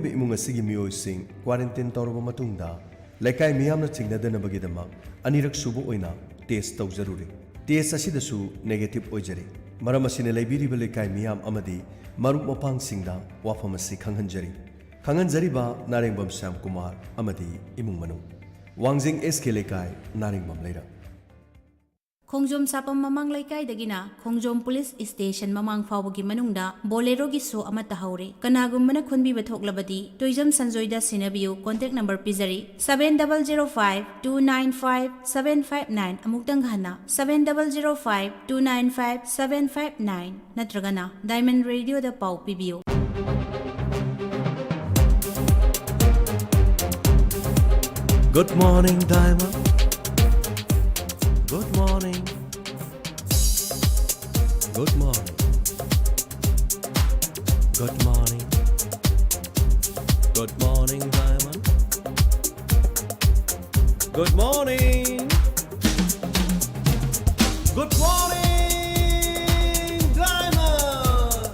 ꯂꯩꯔꯤꯕ ꯏꯃꯨꯡ ꯑꯁꯤꯒꯤ ꯃꯤꯑꯣꯏꯁꯤꯡ ꯀ꯭ꯋꯥꯔꯦꯟꯇꯤꯟ ꯇꯧꯔꯕ ꯃꯇꯨꯡꯗ ꯂꯩꯀꯥꯏ ꯃꯤꯌꯥꯝꯅ ꯆꯤꯡꯅꯗꯅꯕꯒꯤꯗꯃꯛ ꯑꯅꯤꯔꯛ ꯁꯨꯕ ꯑꯣꯏꯅ ꯇꯦꯁ ꯇꯧꯖꯔꯨꯔꯦ꯫ ꯇꯦꯁ ꯑꯁꯤꯗꯁꯨ ꯅꯦꯒꯦꯇꯤꯚ ꯑꯣꯏꯖꯔꯦ꯫ ꯃꯔꯝ ꯑꯁꯤꯅ ꯂꯩꯕꯤꯔꯤꯕ ꯂꯩꯀꯥꯏ ꯃꯤꯌꯥꯝ ꯑꯃꯗꯤ ꯃꯔꯨꯞ ꯃꯄꯥꯡꯁꯤꯡꯗ ꯋꯥꯐꯝ ꯑꯁꯤ ꯈꯪꯍꯟꯖꯔꯤ꯫ ꯈꯪꯍꯟꯖꯔꯤꯕ ꯅꯥꯔꯦꯡꯕꯝ ꯁ꯭ꯌꯥꯝꯀꯨꯃꯥꯔ ꯑꯃꯗꯤ ꯏꯃꯨꯡ ꯃꯅꯨꯡ ꯋꯥꯡꯖꯤꯡ SK ꯂꯩꯀꯥꯏ ꯅꯥꯔꯦꯡꯕꯝ ꯂꯩꯔꯛ ꯈꯣꯡꯖꯣꯝ ꯁꯥꯄꯝ ꯃꯃꯥꯡ ꯂꯩꯀꯥꯏꯗꯒꯤꯅ ꯈꯣꯡꯖꯣꯝ ꯄꯨꯂꯤꯁ ꯁ꯭ꯇꯦꯁꯟ ꯃꯃꯥꯡ ꯐꯥꯎꯕꯒꯤ ꯃꯅꯨꯡꯗ ꯕꯣꯂꯦꯔꯣꯒꯤ ꯁꯣ ꯑꯃ ꯇꯥꯍꯧꯔꯦ꯫ ꯀꯅꯥꯒꯨꯝꯕꯅ ꯈꯨꯟꯕꯤꯕ ꯊꯣꯛꯂꯕꯗꯤ ꯇꯣꯏꯖꯝ ꯁꯟꯖꯣꯏꯗ ꯁꯤꯟꯅꯕꯤꯌꯨ꯫ ꯀꯣꯟꯇꯦꯛ ꯅꯝꯕꯔ ꯄꯤꯖꯔꯤ 7005295759 ꯑꯃꯨꯛꯇꯪ ꯍꯟꯅ 7005295759 ꯅꯠꯇ꯭ꯔꯒꯅ ꯗꯥꯏꯃꯟ ꯔꯦꯗꯤꯑꯣꯗ ꯄꯥꯎ ꯄꯤꯕꯤꯌꯨ꯫ Good morning, Diamond. Good morning. Good morning. Good morning. Good morning, Diamond. Good morning. Good morning, Diamond.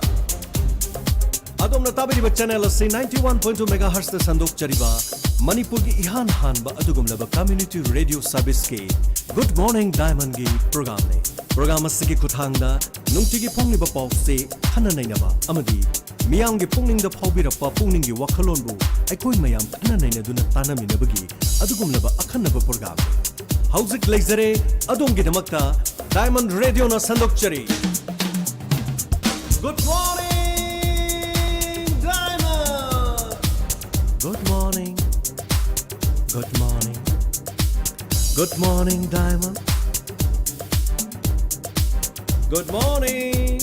Adom na tabiriba channel asi 91.2 MHz da sandok chariba Manipur ki ihan hanba adugumlaba community radio service ki Good Morning Diamond ki program ne program asigi khuthangda nungtigi phongliba pawse khana nainaba amadi miyam gi pungning da phawbirapa pungning gi wakhalon bu aikoi mayam khana naina duna tanaminabagi adugumlaba akhanaba program ne hauzik leizare adom gi damakta Diamond Radio na sandokchari Good morning Diamond Good morning Good morning. Good morning, Diamond. Good morning.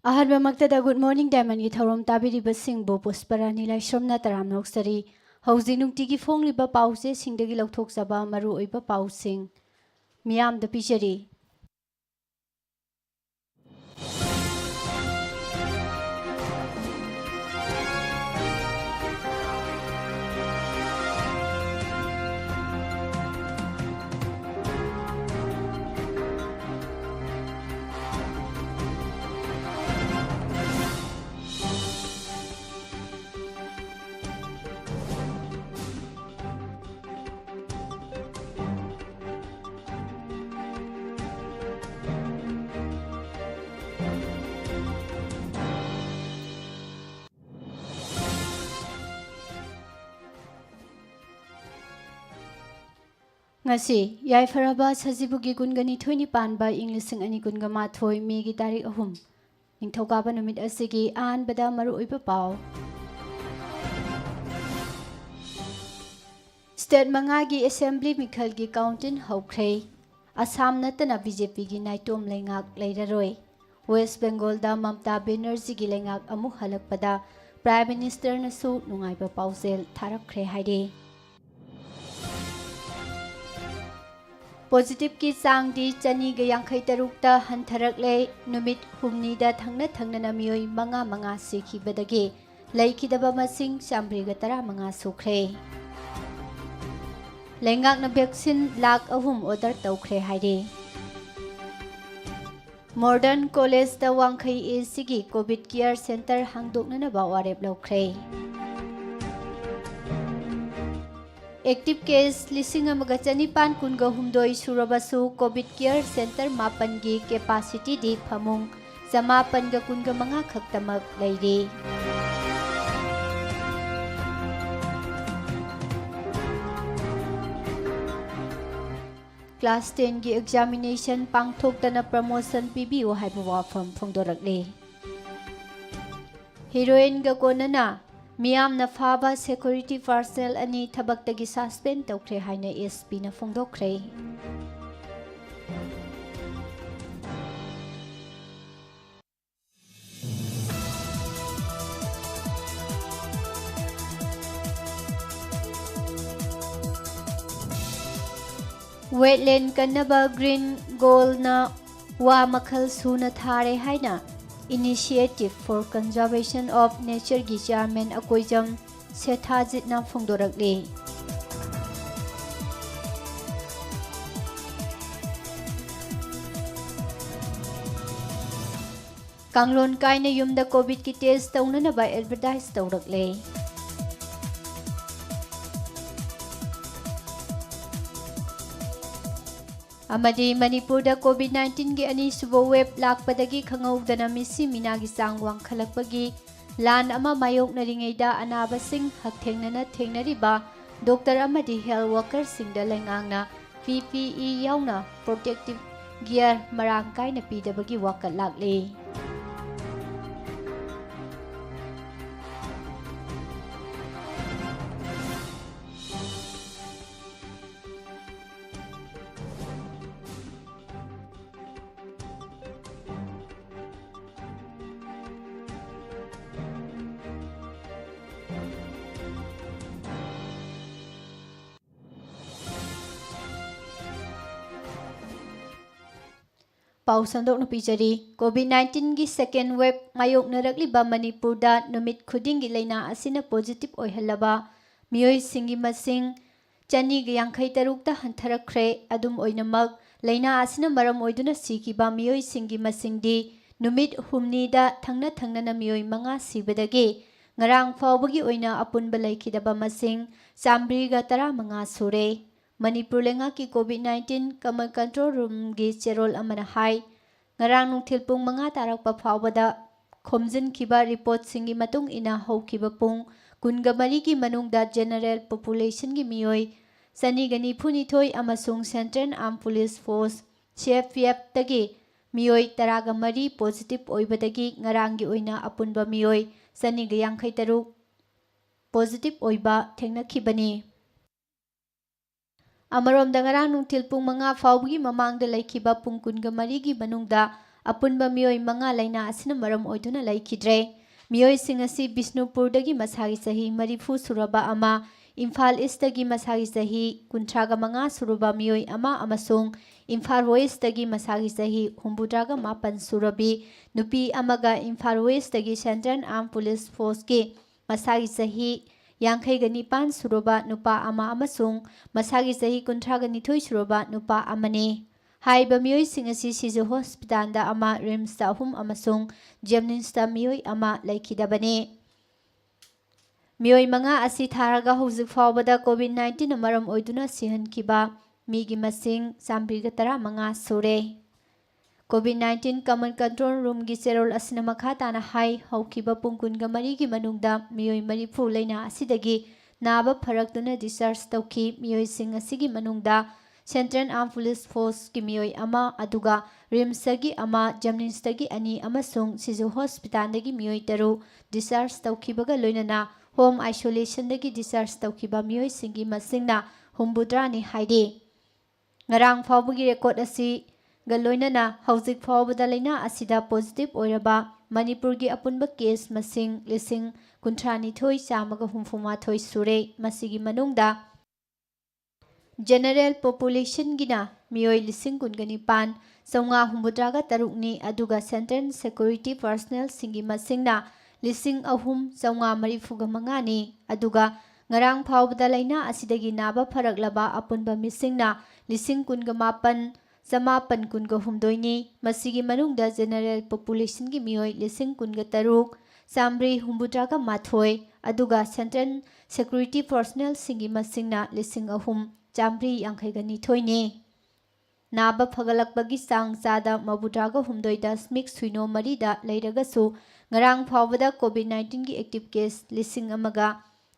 अहर्ब मक्तदा good morning diamond की थौरम ताबिरिबा सिंगबो पुष्परानी लाइश्रमना तराम नोक्सरी हौजी नुक्तिगी फोंगलिबा पाउसे सिंगदगी लौथोकजबा मरु ओइबा पाउसिंग मियाम the पिजरी ngasi yaifaraba sajibugi kungani thoini panba inglising ani kunga mathoi megi tarik ahum ningthokaba numit asigi an bada maru oiba pau state mangagi assembly mikhal gi countin hokhrei assam natana bjp gi naitom lengak leiraroi west bengal da mamta banerjee gi lengak amu halakpada prime minister na su nungaiba pausel tharakhre haide positive ki sang di chani ga yankhai tarukta hantharakle numit humni da thangna thangna na mioi manga sikhi badagi laikidaba masing chambri ga tara manga sukhre lengak na vaccine lak ahum order tawkhre haide modern college da wangkhai sigi covid care center hangdokna na ba warep lokre active case lising amaga chanipan kunga humdoi surabasu covid care center mapan gi capacity di phamung samapan ga kunga manga khaktamak leiri class 10 gi examination pangthokdana promotion pibiu haiba wafam phongdorakle heroine ga konana miyam na faba security personnel ani thabaktagi suspend tawkhre haina SP na phongdokhre wetland kanaba green goal na wa makhal suna thare haina Initiative for Conservation of Nature gi chairman akoijam Sethajit na phongdorakle Kanglon kaina yumda covid ki test tauna na ba advertise tawrakle amadi manipur da covid-19 gi ani subo web lakpadagi khangawdana misi minagi sangwang khalakpagi lan ama mayok naringei da anaba sing hakthengna thengnariba doctor amadi health worker sing da lengangna PPE yauna protective gear marang kaina pidabagi wakat lakle pausandok no pijari covid-19 gi second wave mayok narakli ba manipur da numit khuding gi leina asina positive oihalaba mioi singi masing chani gi yankhai taruk ta hantharakre adum oinamak leina asina maram oiduna siki ba mioi singi masing di numit humni da thangna na mioi manga sibadagi ngarang fawbagi oina apunba laikidaba masing chambri ga tara manga sure Manipur lenga ki COVID-19 Command Control Room gi cherol amana hai ngarang nungthil pung manga tarakpa phawbada khomjin khiba report singi matung ina hokhiba pung kunga mari ki manungda general population gi mioi sani gani phuni thoi amasung Central Armed Police Force CFF tagi mioi taraga mari positive oibadagi ngarang gi oina apunba mioi sani ga yankhai taruk positive oiba thengna khibani Amarom da ngarang nungthil pung manga fawbagi mamang da laikhiba pung kunga mari gi manungda apunba mioi manga laina asina maram oiduna laikhidre mioi singasi Bishnupur dagi masagi sahi marifu suraba ama Imphal East dagi masagi sahi kuntraga manga suruba mioi ama amasung Imphal West dagi masagi sahi humbudraga mapan surabi nupi amaga Imphal West dagi Central Armed Police Force ki masagi sahi Yankhai gani pan suroba nupa ama amasung masagi sahi kuntra gani thoi suroba nupa amane hai ba mioi singasi sizu hospital da ama rims da hum amasung Jemnins da mioi ama laikhidabane mioi manga asi tharaga hojik fawbada covid-19 amaram oiduna sihan kiba migi masing sambriga tara manga sure COVID-19 Command Control Room gi cherol asina makha tana hai haukiba pungkun ga mari gi manungda mioi mari phu leina asidagi naba pharaktuna discharge tawki mioi sing asigi manungda central arm police force की मियोई अमा अदुगा रिम्सगी अमा जमनिंसगी अनि अमसुंग सिजु hospital की मियोई तरु discharge तौखिबगा लोइनना होम आइसोलेशन दगी डिस्चार्ज तौखिबा मियोई सिंगी मसिंगना हुम्बुद्रानी हाइदे ngarang phawbugi record asi galoinana hauzik phawbada leina asida positive oiraba manipur gi apunba case masing lising kuntrani thoi chamaga humfuma thoi sure masigi manungda general population gina mioi lising kungani pan songa humbudraga tarukni aduga central security personnel singi masingna lising ahum songa marifuga mangani aduga ngarang phawbada leina asidagi naba pharaklaba apunba misingna lising kunga mapan समापन कुनगा हुमदोइनी मसिगी मनुंगदा general population की मियोई लिसिंग कुनगा तरुक सामब्री हुम्बुद्रागा माथोय अदुगा central security personal सिंगी मसिंगना लिसिंग अहुम चामब्री यांखैगा निथोयने नाबा फगलकबगी सांग चादा मबुद्रागा हुमदोइदा स्मिक सुइनो मरीदा लेरगसु ngarang phawbada covid-19 की active case लिसिंग अमगा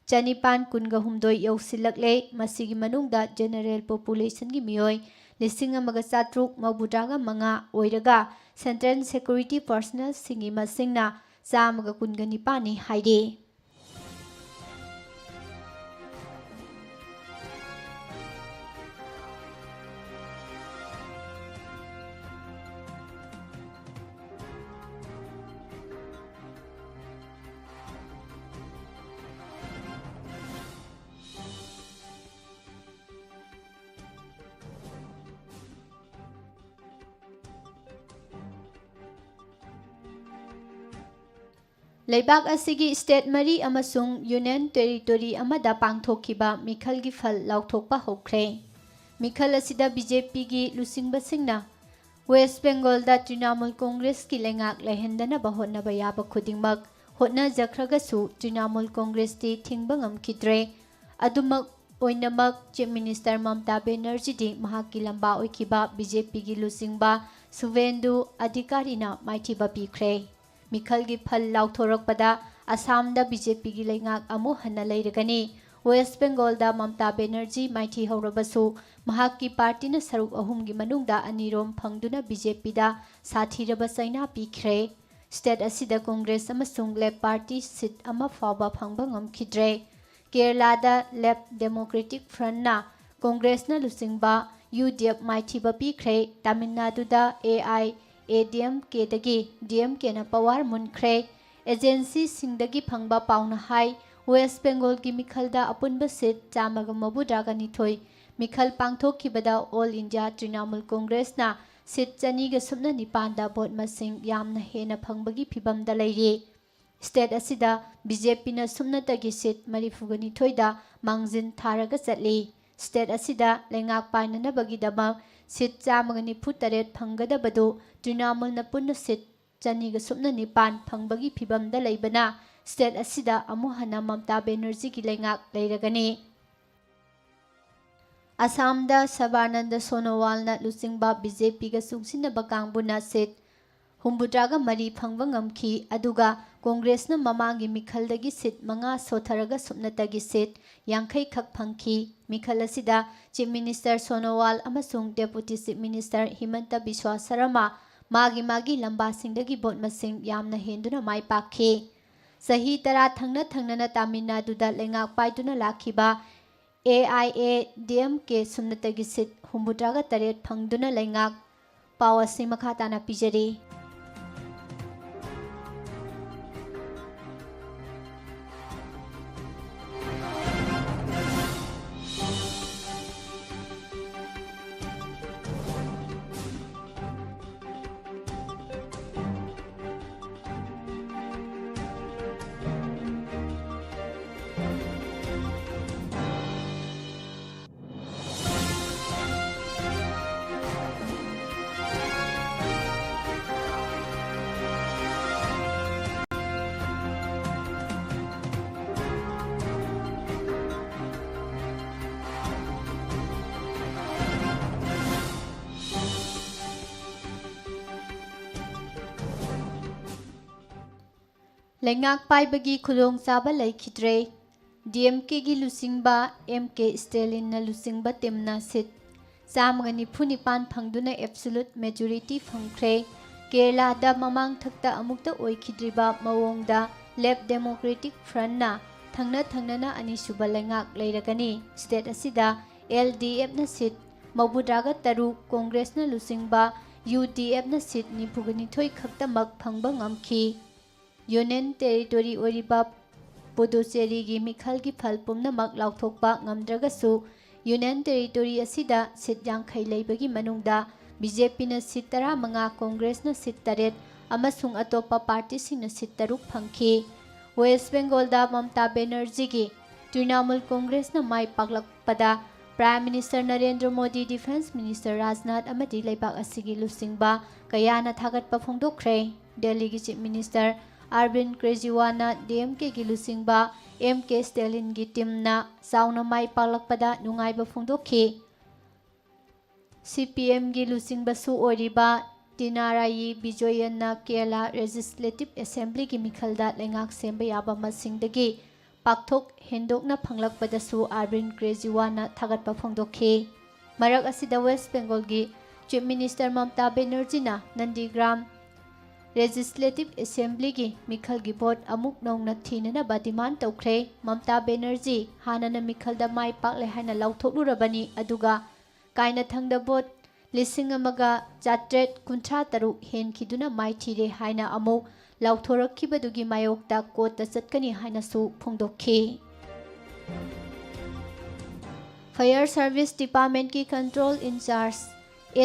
चनिपान कुनगा हुमदोइ यौसिलकले मसिगी मनुंगदा general population की मियोई लिसिंग अमगा चात्रुक मबुद्रागा मंगा ओइरगा central security personal सिंगी मसिंगना चामगा कुनगा Nipani हाइदे लेबाक असिगी state मरी अमसुंग union territory अमदा पांगथोखिबा मिखलगी फल लाउथोकपा होख्रे मिखल असिदा BJP की लुसिंगबसिंगना वेस्ट बंगाल दा तृणमूल कांग्रेस की लेंगाक लेहंदना बहोनबा याबा खुदिंगमक होना जखरगसु तृणमूल कांग्रेस ती थिंगबा ngamkhidre अदुमक ओइनमक chief minister Mamata Banerjee दी महाकी लंबा ओइखिबा बीजेपी की लुसिंगबा सुवेंदु अधिकारीना माइथिबा पीख्रे मिखल की फल लाउथोरकपदा असम दा बीजेपी की लेंगाक अमु हन्ना लेरगनी वेस्ट बंगाल दा ममता बनर्जी माइथी हौरबसु महाकी पार्टी न सरुक अहुम की मनुंगदा अनिरोम फंगदुना बीजेपी दा साथीरबा सैना पीख्रे स्टेट असिदा कांग्रेस अमसुंग लेफ्ट पार्टी सीट अमा फावबा फंगबा ngamkhidre केरला दा लेफ्ट डेमोक्रेटिक फ्रंट ना कांग्रेस न लुसिंगबा यूडीएफ माइथीबा पीख्रे तमिलनाडु दा ADMK दगी DMK ना पवार मुनख्रे एजेंसी सिंगदगी फंगबा पाउना हाई वेस्ट बंगाल की मिखलदा अपुनबा सीट चामगा मबुद्रागा निथोय मिखल पांगथोखिबदा ऑल इंडिया तृणमूल कांग्रेस ना सीट चनीगा सुमना निपानदा वोट मसिंग यामना हेना फंगबगी फिबमदा लेरे स्टेट असिदा बीजेपी ना सुमनतगी सीट मरीफुगा निथोयदा मांगजिन थारगा चटली स्टेट असिदा लेंगाक पाइननबगीदमा सीट चामगा निफु तरेट फंगदबदु तृणमूल न पुन्न सीट चनीगा सुमना निपान फंगबगी फिबमदा लेबना स्टेट असिदा अमुहना ममता बनर्जी की लेंगाक लेरगनी असम दा सबानंद सोनोवाल न लुसिंगबा बीजेपी गा सुंगसिनबा कांगबुना सीट हुम्बुद्रागा मरी फंगबा ngamखी अदुगा कांग्रेस न ममांगी मिखलदगी सीट मंगा सोथरगा सुमनतगी सीट यांखै खक फंखी मिखल असिदा चीफ मिनिस्टर सोनोवाल अमसुंग deputy chief minister Himanta Biswa Sarma मागी लंबा सिंगदगी वोट मसिंग यामना हेंदुना माई पाखे सही तरा थंगना थंगना तमिलनाडु दा लेंगाक पाइदुना लाखिबा AIADMK सुमनतगी सीट हुम्बुद्रागा तरेट फंगदुना लेंगाक पावसी मखाताना पिजरी लेंगाक पाइबगी खुलोंग चाबा लेखिद्रे DMK की लुसिंगबा MK स्टेलिन न लुसिंगबा टिमना सीट 194 फंगदुना एब्सोल्यूट मेजॉरिटी फंगख्रे केरलादा ममांग थक्ता अमुक्ता ओइखिद्रिबा मवोंगदा लेफ्ट डेमोक्रेटिक फ्रंटना थंगना अनिसुबा लेंगाक लेरगनी स्टेट असिदा LDF ना सीट मौबुद्रागा तरुक कांग्रेस ना लुसिंगबा UDF ना सीट निफुगनिथोई खक्तमक फंगबा ngamखि यूनियन टेरिटोरी ओरिबा पुदुचेरी गी मिखल की फल पुमनमक लाउथोकपा ngamद्रगसु यूनियन टेरिटोरी असिदा सीट यांखै लेबगी मनुंगदा BJP ना सीट 15 कांग्रेस ना सीट 8 अमसुंग अतोपा पार्टी सिंह ना सीट 3 फंगखि वेस्ट बेंगल दा ममता बनर्जी की तृणमूल कांग्रेस ना माई पाकलकपदा prime minister Narendra Modi defence minister Rajnath अमदी लेबाक असिगी लुसिंगबा कयाना थागतपा फोंदोखरे दिल्ली की chief minister Arvind Kejriwal DMK की लुसिंगबा MK स्टैलिन की टीम ना साउना माई पाकलकपदा नुंगाइबा फोंदोखि CPM की लुसिंगबसु ओरिबा तिनाराई बिजोयन केरला लेजिस्लेटिव असेंबली की मिखलदा लेंगाक सेंबा याबा मसिंगदगी पाकथोक हेंदोकना फंगलकपदसु अरविंद केजरीवाल थागतपा फोंदोखि मरक असिदा वेस्ट बेंगल की chief minister Mamata Banerjee Nandigram legislative assembly की मिखल की वोट अमुक नौना थीननबा डिमांड तौख्रे ममता बनर्जी हानना मिखलदा माई पाकले हायना लाउथोकलुरबनी अदुगा कायना थंगदा वोट 1953 हेनखिदुना माइथीरे हायना अमुक लाउथोरखिबदुगी मायोक्ता कोर्ट चटकनी हायनासु फोंदोखि फायर सर्विस डिपार्टमेंट की कंट्रोल इंचार्ज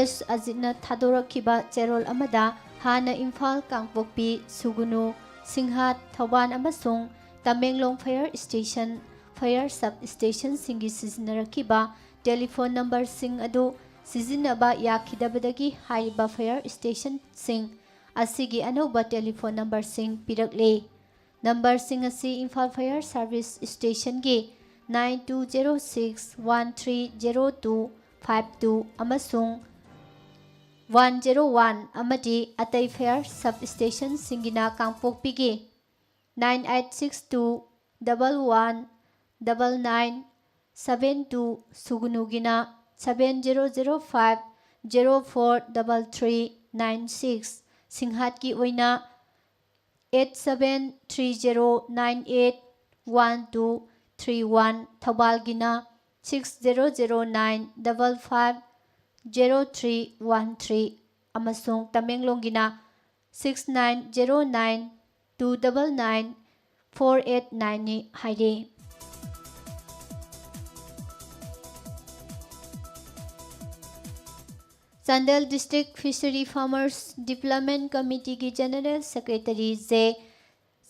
S अजितना थादोरखिबा चेरोल अमदा हाना इम्फाल कांगपोकपी सुगुनु सिंहाट थौबान अमसुंग Tamenglong fire station fire sub station सिंगी सिजनरखिबा टेलीफोन नंबर सिंग अदु सिजिनबा याखिदबदगी हाइबा फायर स्टेशन सिंग असिगी अनौबा टेलीफोन नंबर सिंग पिरकले नंबर सिंग असि इम्फाल फायर सर्विस स्टेशन की 9206130252 अमसुंग 101 अमदी अतै फायर सब स्टेशन सिंगिना कांगपोकपीगी 9862119972 सुगुनुगिना 7005043396 सिंहाट की ओइना 8730981231 थौबालगिना 6009550313 अमसुंग तमेंगलोंगिना 6909299489 हाइरे Chandel district fishery farmers development committee की जनरल सेक्रेटरी जे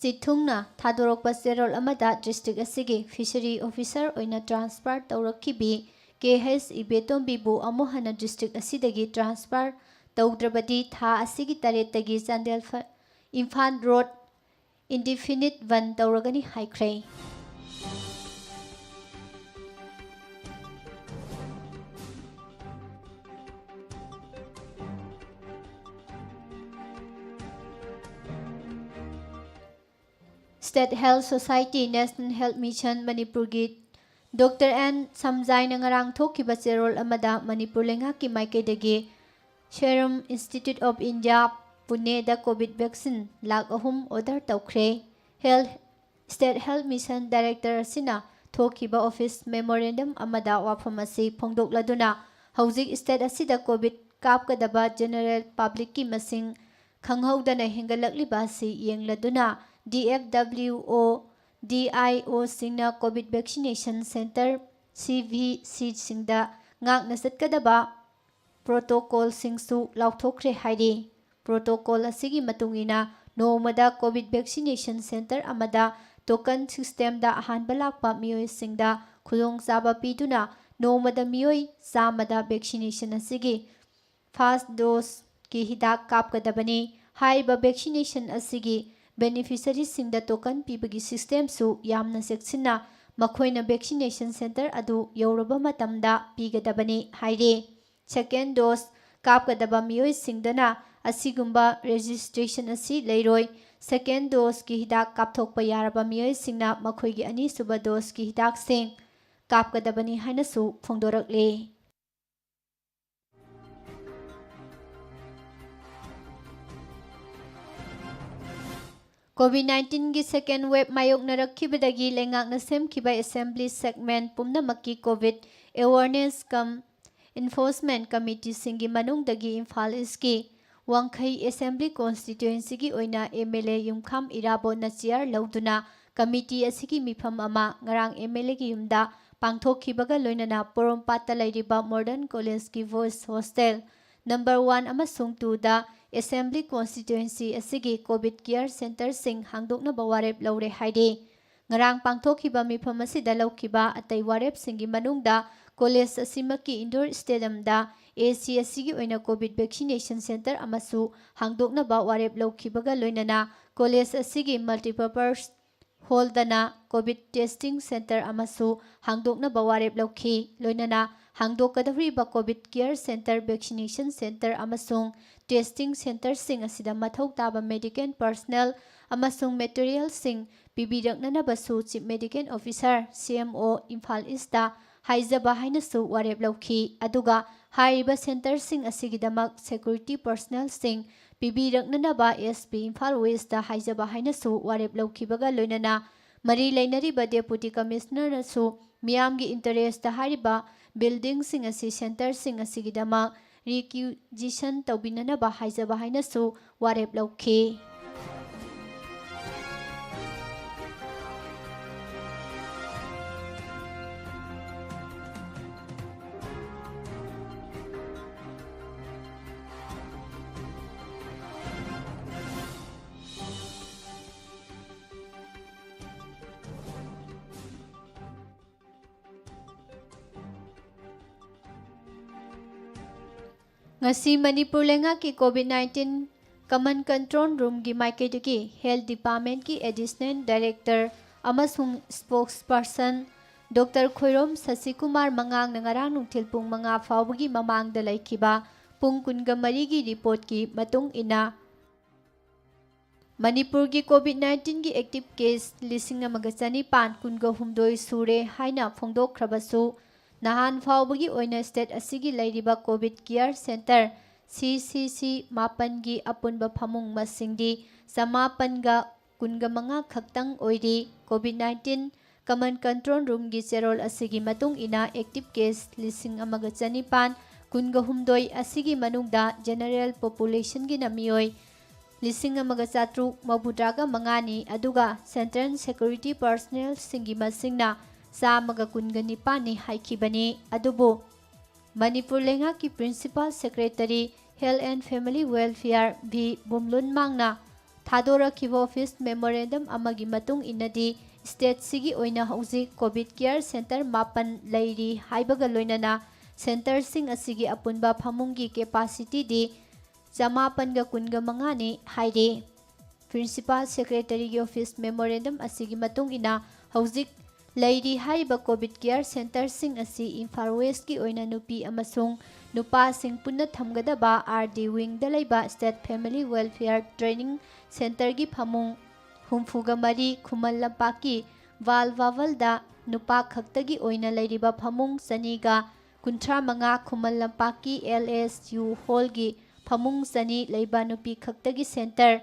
चिथुंगना थादोरकपा चेरोल अमदा डिस्ट्रिक्ट असिगी फिशरी ऑफिसर ओइना ट्रांसफर तौरखिबी KH इबेतोंबीबु अमुहना डिस्ट्रिक्ट असिदगी ट्रांसफर तौद्रबदी था असिगी तरेतगी चांदेल इम्फाल रोड इंडिफिनिट वन तौरगनी हाइख्रे state health society national health mission Manipur की डॉक्टर N समजाई नंगरांग थोखिबा चेरोल अमदा मणिपुर लेंगा की माइकेदगी शेरम इंस्टीट्यूट ऑफ इंडिया पुणे दा कोविड वैक्सीन लाख 3 ऑर्डर तौख्रे स्टेट हेल्थ मिशन डायरेक्टर सिना थोखिबा ऑफिस मेमोरेंडम अमदा वाफम असि फोंदोकलदुना हौजिक स्टेट असिदा कोविड कापकदबा जनरल पब्लिक की मसिंग खंगहौदना हेंगलकलिबा असि येंगलदुना DFWO DIO सिंगना कोविड वैक्सीनेशन सेंटर CVC सिंगदा ngakna satkadaba protocol singsu lauthokre hairi protocol asigi matungina nomada covid vaccination center amada token system da ahanba lakpa miyoi singda khulong chaba piduna nomada miyoi samada vaccination asigi first dose ki hidak kapkadabani haiba vaccination asigi beneficiary singda token pibagi system su yamna seksina मखोइना vaccination centre अदु यौरबा मतमदा पीगदबनी हाइरे second dose कापगदबा मियोइ सिंगदना असिगुम्बा रजिस्ट्रेशन असि लेरोय सेकेंड डोज की हिदाक कापथोकपा यारबा मियोइ सिंगना मखोइगी अनि सुबा डोज की हिदाक सिंग कापगदबनी हाइनसु फोंदोरकले। COVID-19 gi second wave mayoknarakkhibadagi lengakna semkhiba assembly segment pumnamakki COVID awareness kam enforcement committee singi manungdagi Imphal East ki Wangkhai assembly constituency gi oina MLA Yumkham Irabo Nachiar lauduna committee asigi mifam ama ngarang MLA gi yumda pangthokhibaga loinana Porompata lairiba modern college ki voice hostel number 1 amasung 2 da assembly constituency asigi covid care center sing hangdokna bawarep laure haide ngarang pangthokhiba mifam asida laukhiba atai warep singi manungda college asimaki indoor stadium da AC asigi oina covid vaccination center amasu hangdokna ba warep laukhibaga loinana college asigi multipurpose hall dana covid testing center amasu hangdokna ba warep laukhi loinana hangdokadawriba covid care center vaccination center amasung testing center sing asida mathau taba medical personnel amasung material sing pibiraknanabasu chief medical officer CMO Imphal East da haijaba hainasu warep laukhi aduga hariba center sing asigidamak security personnel sing pibiraknanaba SP Imphal West da haijaba hainasu warep laukhibaga loinana mari lainariba deputy commissioner nasu miyamgi interest da hariba building sing asi center sing asigidama requisition tawbinanaba haijaba hainasu warep laukhi ngasi Manipur lenga ki COVID-19 command control room gi maiketiki health department ki additional director amasung spokesperson Dr. Khoirom Sasikumar mangang nangarang nungthil pung manga fawbagi mamangda laikhiba pung kunga mari gi report ki matung ina Manipur gi COVID-19 gi active case lising amagachani pan kunga humdoi sure haina phongdokkhrabasu nahan fawbagi oina state asigi lairiba covid care center CCC mapan gi apunba phamung masingdi samapanga kunga manga khaktang oiri COVID-19 command control room gi cherol asigi matung ina active case lising amaga chanipan kunga humdoi asigi manungda general population gi namioi lising amaga chatruk mabudraga mangani aduga central security personnel singi masingna Samaga kungani pani haikibani adubo Manipur lenga ki principal secretary health and family welfare B Bumlun mangna thadora kibo office memorandum amagi matung inadi state sigi oina hauji covid care center mapan lairi haibaga loinana center sing asigi apunba phamungi capacity di jamapan ga kunga mangani haide principal secretary gi office memorandum asigi matung ina hauji Lady hariba COVID care center sing asi Imphal West ki oina nupi amasung nupa sing punna thamgadaba RD wing da laiba state family welfare training center gi phamung humfuga mari khumal lampaki walwawal da nupa khaktagi oina lairiba phamung saniga kunthra manga khumal lampaki LSU hall gi phamung sani laiba nupi khaktagi center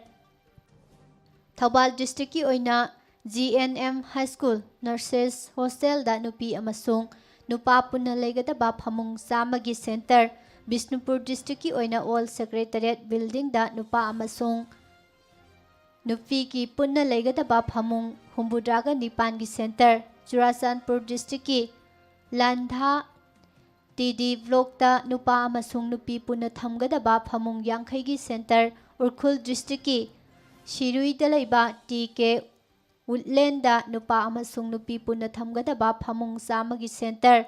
Thawbal district ki oina GNM High School Nurses Hostel da nupi amasung nupa punna legadaba phamung samagi center Bishnupur district ki oina all secretariat building da nupa amasung nupi ki punna legadaba phamung humbudraga nipan gi center Churasanpur district ki Landha TD Vlog da nupa amasung nupi punna thamgadaba phamung Yangkhai gi center Urkhul district ki Shirui da laiba TK Woodland da nupa amasung nupi punna thamgadaba phamung samagi center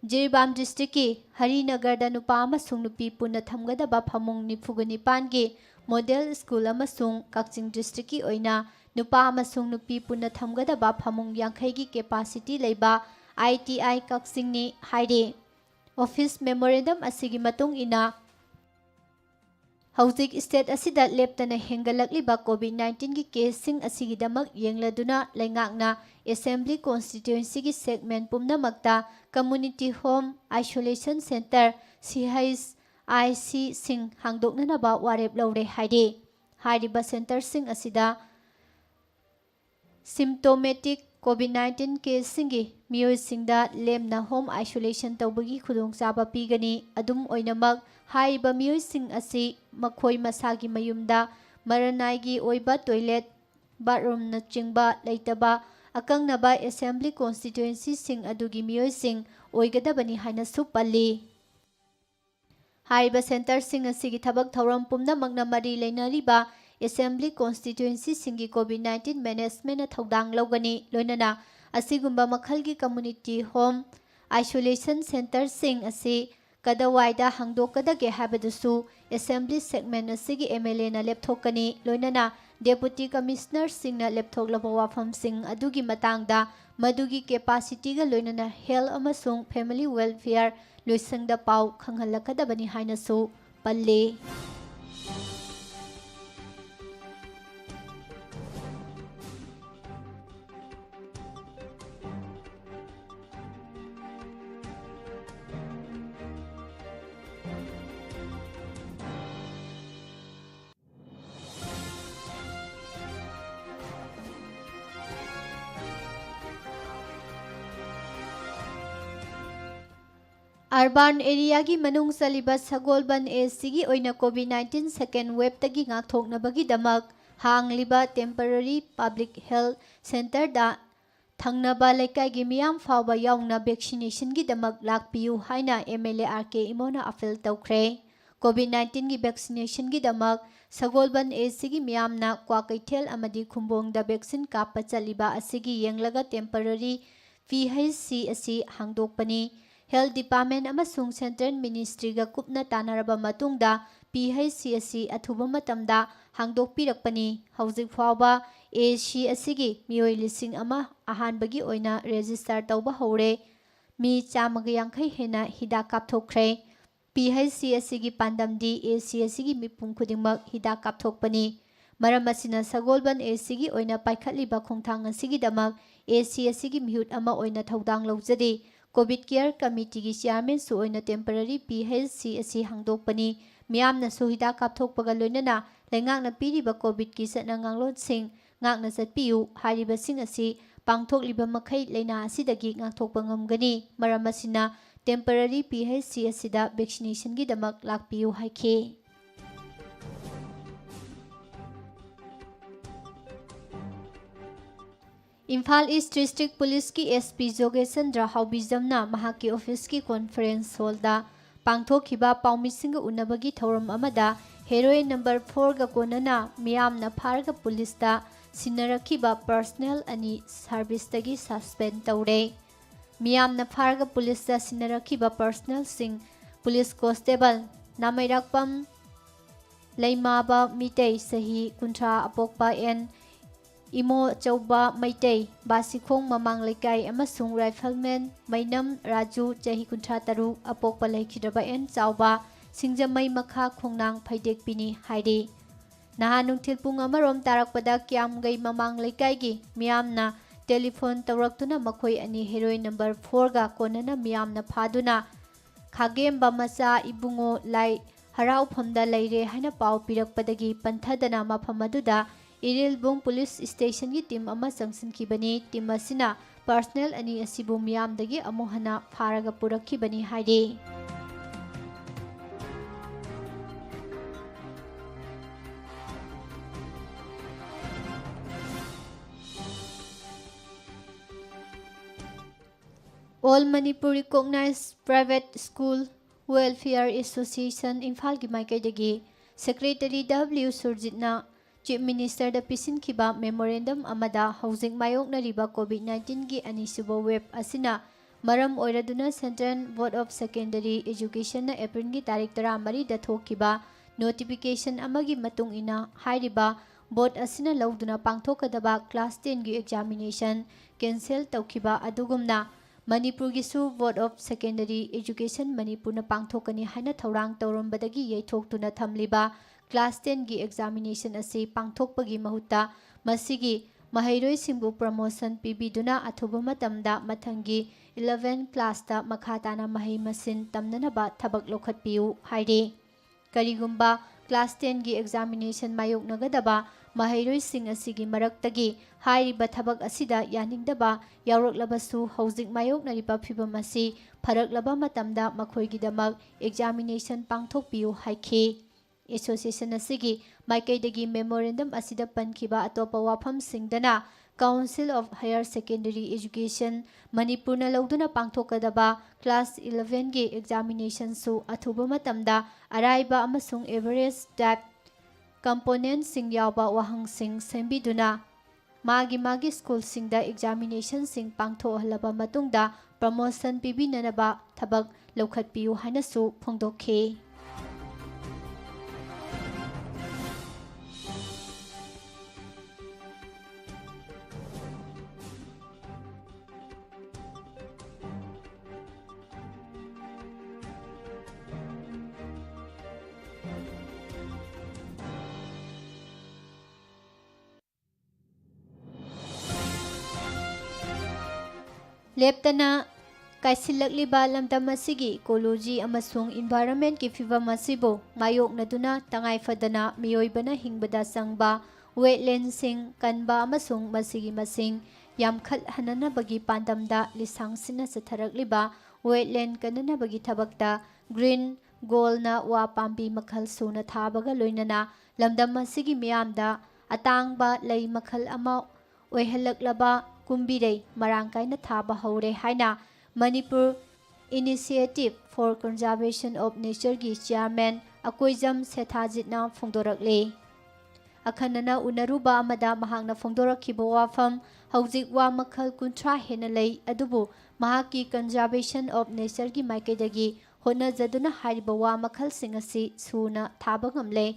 Jirbam district ki Harinagar da nupa amasung nupi punna thamgadaba phamung nifugani gi model school amasung Kakching district ki oina nupa amasung nupi punna thamgadaba phamung Yangkhai gi capacity leiba ITI Kakching ni haide office memorandum asigi matung ina Hauzik state asida leptana hengalakliba COVID-19 gi casing asigidamak yengladuna lengakna assembly constituency gi segment pumnamakta community home isolation center CHIC sing hangdoknanaba warep laure haide hariba center sing asida symptomatic कोविड-19 केससिंगी मियोइसिंगदा लेमना home isolation तौबगी खुदोंचाबा पीगनी अदुम ओइनमक हाइबा मियोइसिंग असि मखोइ मसागी मयुमदा मरनाइगी ओइबा टॉयलेट बाथरूम न चिंगबा लेतबा अकंगनबा असेंबली कॉन्स्टिट्यूएंसी सिंग अदुगी मियोइसिंग ओइगदबनी हाइना सुपल्ली हाइबा सेंटर सिंग असिगी थबक थौरम पुमनमकना मरी लेनरिबा असेंबली कॉन्स्टिट्यूएंसी सिंगी कोविड-19 मैनेजमेंट थौदांग लौगनी लोइनना असिगुंबा मखलगी कम्युनिटी होम आइसोलेशन सेंटर सिंग असि कदवाइदा हांगदोकदगे हाबदसु असेंबली सेगमेंट असिगी एमएलए ना लेपथोकनी लोइनना डेप्यूटी कमिश्नर सिंगना लेपथोकलबा वाफम सिंग अदुगी मतांगदा मदुगी कैपेसिटीगा लोइनना हेल्थ अमसुंग फैमिली वेलफेयर लोइसंगदा पाउ खंगहलकदबनी हाइनसु पल्ले अर्बान एरिया की मनुंग चलिबा सगोलबन एसी ओइना कोविड-19 सेकेंड वेव तगी ngaktoknabagidamag हांगलिबा टेम्पररी पब्लिक हेल्थ सेंटर दा थंगनबा लेकाइगी मियाम फावबा याउना वैक्सीनेशन की दमक लाकपियु हाइना एमएलए आरके इमोना अपील तौख्रे कोविड-19 की वैक्सीनेशन की दमक सगोलबन एसी की मियामना क्वाकैथेल अमदी खुंबोंगदा वैक्सीन कापा चलिबा असिगी येंगलगा टेम्पररी पीएचसी असि हांगदोकपनी हेल्थ डिपार्टमेंट अमसुंग सेंट्रल मिनिस्ट्री गा कुपना तानारबा मतुंगदा पीएचसी असि अथुबा मतमदा हांगदोकपिरकपनी हौजिक फावबा एसी असिगी मियोइ लिसिंग अमा अहानबगी ओइना रजिस्टर तौबा हौरे मी 150 हेना हिदा कापथोखरे पीएचसी असिगी पांडमदी एसी असिगी मिपुंग खुदिंगमक हिदा कापथोकपनी मरम असिना सगोलबन एसीगी ओइना पाइखतलिबा खोंथांग असिगी दमक एसी असिगी मिहुत अमा ओइना थौदांग लौजदे कोविड केयर कमिटी की चेयरमैन सुओइना टेम्पररी पीएचसी असि हांगदोकपनी मियामना सुहिदा कापथोकपगा लोइनना लेंगांगना पीरिबा कोविड की Satna nganglonsing ngakna chatpiu haribasing asi pangthokliba makhai leina asidagi ngakthokpa ngamgani maram asina temporary PHC asida vaccination gi damak lakpiu haikhe Imphal east district police की SP जोगेशंद्र हाउबिजमना महाकी office की conference हॉलदा पांगथोखिबा पाउमिसिंग उन्नबगी थौरम अमदा heroin number 4 गा कोनना मियामना फारगा पुलिसदा सिनरखिबा personal अनि service तगी suspend तौरे मियामना फारगा पुलिसदा सिनरखिबा personal सिंग police constable नामैराकपम लैमाबा मितै सही कुंठा अपोकपा N इमो चौबा Meitei बासिखोंग ममांग लेकाई अमसुंग rifleman मैनम Raju चही कुंठा तरु अपोकपा लेखिदबा N चावबा सिंगजमै मखा खोंनांग फैदेकपिनी हाइदे नहा नुंथिल पुंग अमरोम तारकपदा क्यामगै ममांग लेकाईगी मियामना टेलीफोन तौरक्तुना मखोई अनि हेरोइन नंबर 4 गा कोनना मियामना फादुना खागेमबा मचा इबुंगो लाई हराउफमदा लैरे हाइना पाउ पिरकपदगी पंथदना मफम अदुदा इरिलबुंग पुलिस स्टेशन की टीम अमा संगसिनखिबनी टीम असिना पर्सनल अनि असिबु मियामदगी अमुहना फारगा पुरखिबनी हाइदे All Manipur Recognized Private School Welfare Association Imphal ki maikaidagi Secretary W Surjitna Chief Minister da pisinkiba memorandum amada housing mayoknariba COVID-19 gi anisuba web asina maram oiraduna Central Board of Secondary Education na April gi tarik 13 da thokiba notification amagi matung ina hairiba board asina lauduna pangthokadaba class 10 gi examination cancel tawkiba adugumna Manipur gi su Board of Secondary Education Manipur na pangthokani haina thorang tawrombadagi yaithoktuna thamliba Class 10 की examination असी पांगथोकपगी महुत्ता मसिगी महिरोई सिंबु promotion पीबीदुना अथुबा मतमदा मथंगी 11 class ता मखाताना महि मसिन तमननबा थबक लोखतपियु हाइदे करिगुंबा Class 10 की examination मायोकनगदबा ꯃꯍꯩꯔꯣꯏꯁꯤꯡ ꯑꯁꯤꯒꯤ ꯃꯔꯛꯇꯒꯤ ꯍꯥꯏꯔꯤꯕ ꯊꯕꯛ ꯑꯁꯤꯗ ꯌꯥꯅꯤꯡꯗꯕ ꯌꯥꯎꯔꯛꯂꯕꯁꯨ ꯍꯧꯖꯤꯛ ꯃꯥꯌꯣꯛꯅꯔꯤꯕ ꯐꯤꯚꯝ ꯑꯁꯤ ꯐꯔꯛꯂꯕ ꯃꯇꯝꯗ ꯃꯈꯣꯏꯒꯤꯗꯃꯛ ꯑꯦꯛꯖꯥꯃꯤꯅꯦꯁꯟ ꯄꯥꯡꯊꯣꯛꯄꯤꯌꯨ ꯍꯥꯏꯈꯤ꯫ ꯑꯦꯁꯣꯁꯤꯌꯦꯁꯟ ꯑꯁꯤꯒꯤ ꯃꯥꯏꯀꯩꯗꯒꯤ ꯃꯦꯃꯣꯔꯦꯟꯗꯝ ꯑꯁꯤꯗ ꯄꯟꯈꯤꯕ ꯑꯇꯣꯞꯄ ꯋꯥꯐꯝꯁꯤꯡꯗꯅ council of higher secondary education ꯃꯅꯤꯄꯨꯔꯅ ꯂꯧꯗꯨꯅ ꯄꯥꯡꯊꯣꯛꯀꯗꯕ ꯀ꯭ꯂꯥꯁ 11ꯒꯤ ꯑꯦꯛꯖꯥꯃꯤꯅꯦꯁꯟꯁꯨ ꯑꯊꯨꯕ ꯃꯇꯝꯗ ꯑꯔꯥꯏꯕ ꯑꯃꯁꯨꯡ ꯑꯦꯚꯔꯦꯖ ꯇꯥꯏꯞ ꯀꯝꯄꯣꯅꯦꯟꯠꯁꯤꯡ ꯌꯥꯎꯕ ꯋꯥꯍꯪꯁꯤꯡ ꯁꯦꯝꯕꯤꯗꯨꯅ ꯃꯥꯒꯤ ꯁ꯭ꯀꯨꯜꯁꯤꯡꯗ ꯑꯦꯛꯖꯥꯃꯤꯅꯦꯁꯟꯁꯤꯡ ꯄꯥꯡꯊꯣꯛꯍꯜꯂꯕ ꯃꯇꯨꯡꯗ ꯄ꯭ꯔꯃꯣꯁꯟ ꯄꯤꯕꯤꯅꯅꯕ ꯊꯕꯛ ꯂꯧꯈꯠꯄꯤꯌꯨ ꯍꯥꯏꯅꯁꯨ ꯐꯣꯡꯗꯣꯛꯈꯤ꯫ ꯂꯦꯞꯇꯅ ꯀꯥꯏꯁꯤꯜꯂꯛꯂꯤꯕ ꯂꯝꯗꯝ ꯑꯁꯤꯒꯤ ꯏꯀꯣꯂꯣꯖꯤ ꯑꯃꯁꯨꯡ ꯏꯟꯚꯥꯏꯔꯟꯃꯦꯟꯠꯀꯤ ꯐꯤꯚꯝ ꯑꯁꯤꯕꯨ ꯃꯥꯌꯣꯛꯅꯗꯨꯅ ꯇꯉꯥꯏꯐꯗꯅ ꯃꯤꯑꯣꯏꯕꯅ ꯍꯤꯡꯕꯗ ꯆꯪꯕ ꯋꯦꯠꯂꯦꯟꯗꯁꯤꯡ ꯀꯟꯕ ꯑꯃꯁꯨꯡ ꯃꯁꯤꯒꯤ ꯃꯁꯤꯡ ꯌꯥꯝꯈꯠꯍꯟꯅꯕꯒꯤ ꯄꯥꯟꯗꯝꯗ ꯂꯤꯁꯥꯡꯁꯤꯟꯅ ꯆꯠꯊꯔꯛꯂꯤꯕ ꯋꯦꯠꯂꯦꯟꯗ ꯀꯟꯅꯅꯕꯒꯤ ꯊꯕꯛꯇ ꯒ꯭ꯔꯤꯟ ꯒꯣꯜꯅ ꯋꯥ ꯄꯥꯝꯕꯤ ꯃꯈꯜ ꯁꯨꯅ ꯊꯥꯕꯒ ꯂꯣꯏꯅꯅ ꯂꯝꯗꯝ ꯑꯁꯤꯒꯤ ꯃꯤꯌꯥꯝꯗ ꯑꯇꯥꯡꯕ ꯂꯩ ꯃꯈꯜ ꯑꯃ ꯑꯣꯏꯍꯜꯂꯛꯂꯕ ꯀꯨꯝꯕꯤꯔꯩ ꯃꯔꯥꯡ ꯀꯥꯏꯅ ꯊꯥꯕ ꯍꯧꯔꯦ ꯍꯥꯏꯅ Manipur initiative for conservation of ꯅꯦꯆꯔꯒꯤ ꯆꯤꯌꯔꯃꯦꯟ ꯑꯀꯣꯏꯖꯝ ꯁꯦꯊꯥꯖꯤꯠꯅ ꯐꯣꯡꯗꯣꯔꯛꯂꯤ꯫ ꯑꯈꯟꯅꯅ ꯎꯅꯔꯨꯕ ꯑꯃꯗ ꯃꯍꯥꯛꯅ ꯐꯣꯡꯗꯣꯔꯛꯈꯤꯕ ꯋꯥꯐꯝ ꯍꯧꯖꯤꯛ ꯋꯥ ꯃꯈꯜ 30 ꯍꯦꯟꯅ ꯂꯩ ꯑꯗꯨꯕꯨ ꯃꯍꯥꯛꯀꯤ ꯀꯟꯖꯥꯔꯚꯦꯁꯟ ꯑꯣꯐ ꯅꯦꯆꯔꯒꯤ ꯃꯥꯏꯀꯩꯗꯒꯤ ꯍꯣꯠꯅꯖꯗꯨꯅ ꯍꯥꯏꯔꯤꯕ ꯋꯥ ꯃꯈꯜꯁꯤꯡ ꯑꯁꯤ ꯁꯨꯅ ꯊꯥꯕ ꯉꯝꯂꯦ꯫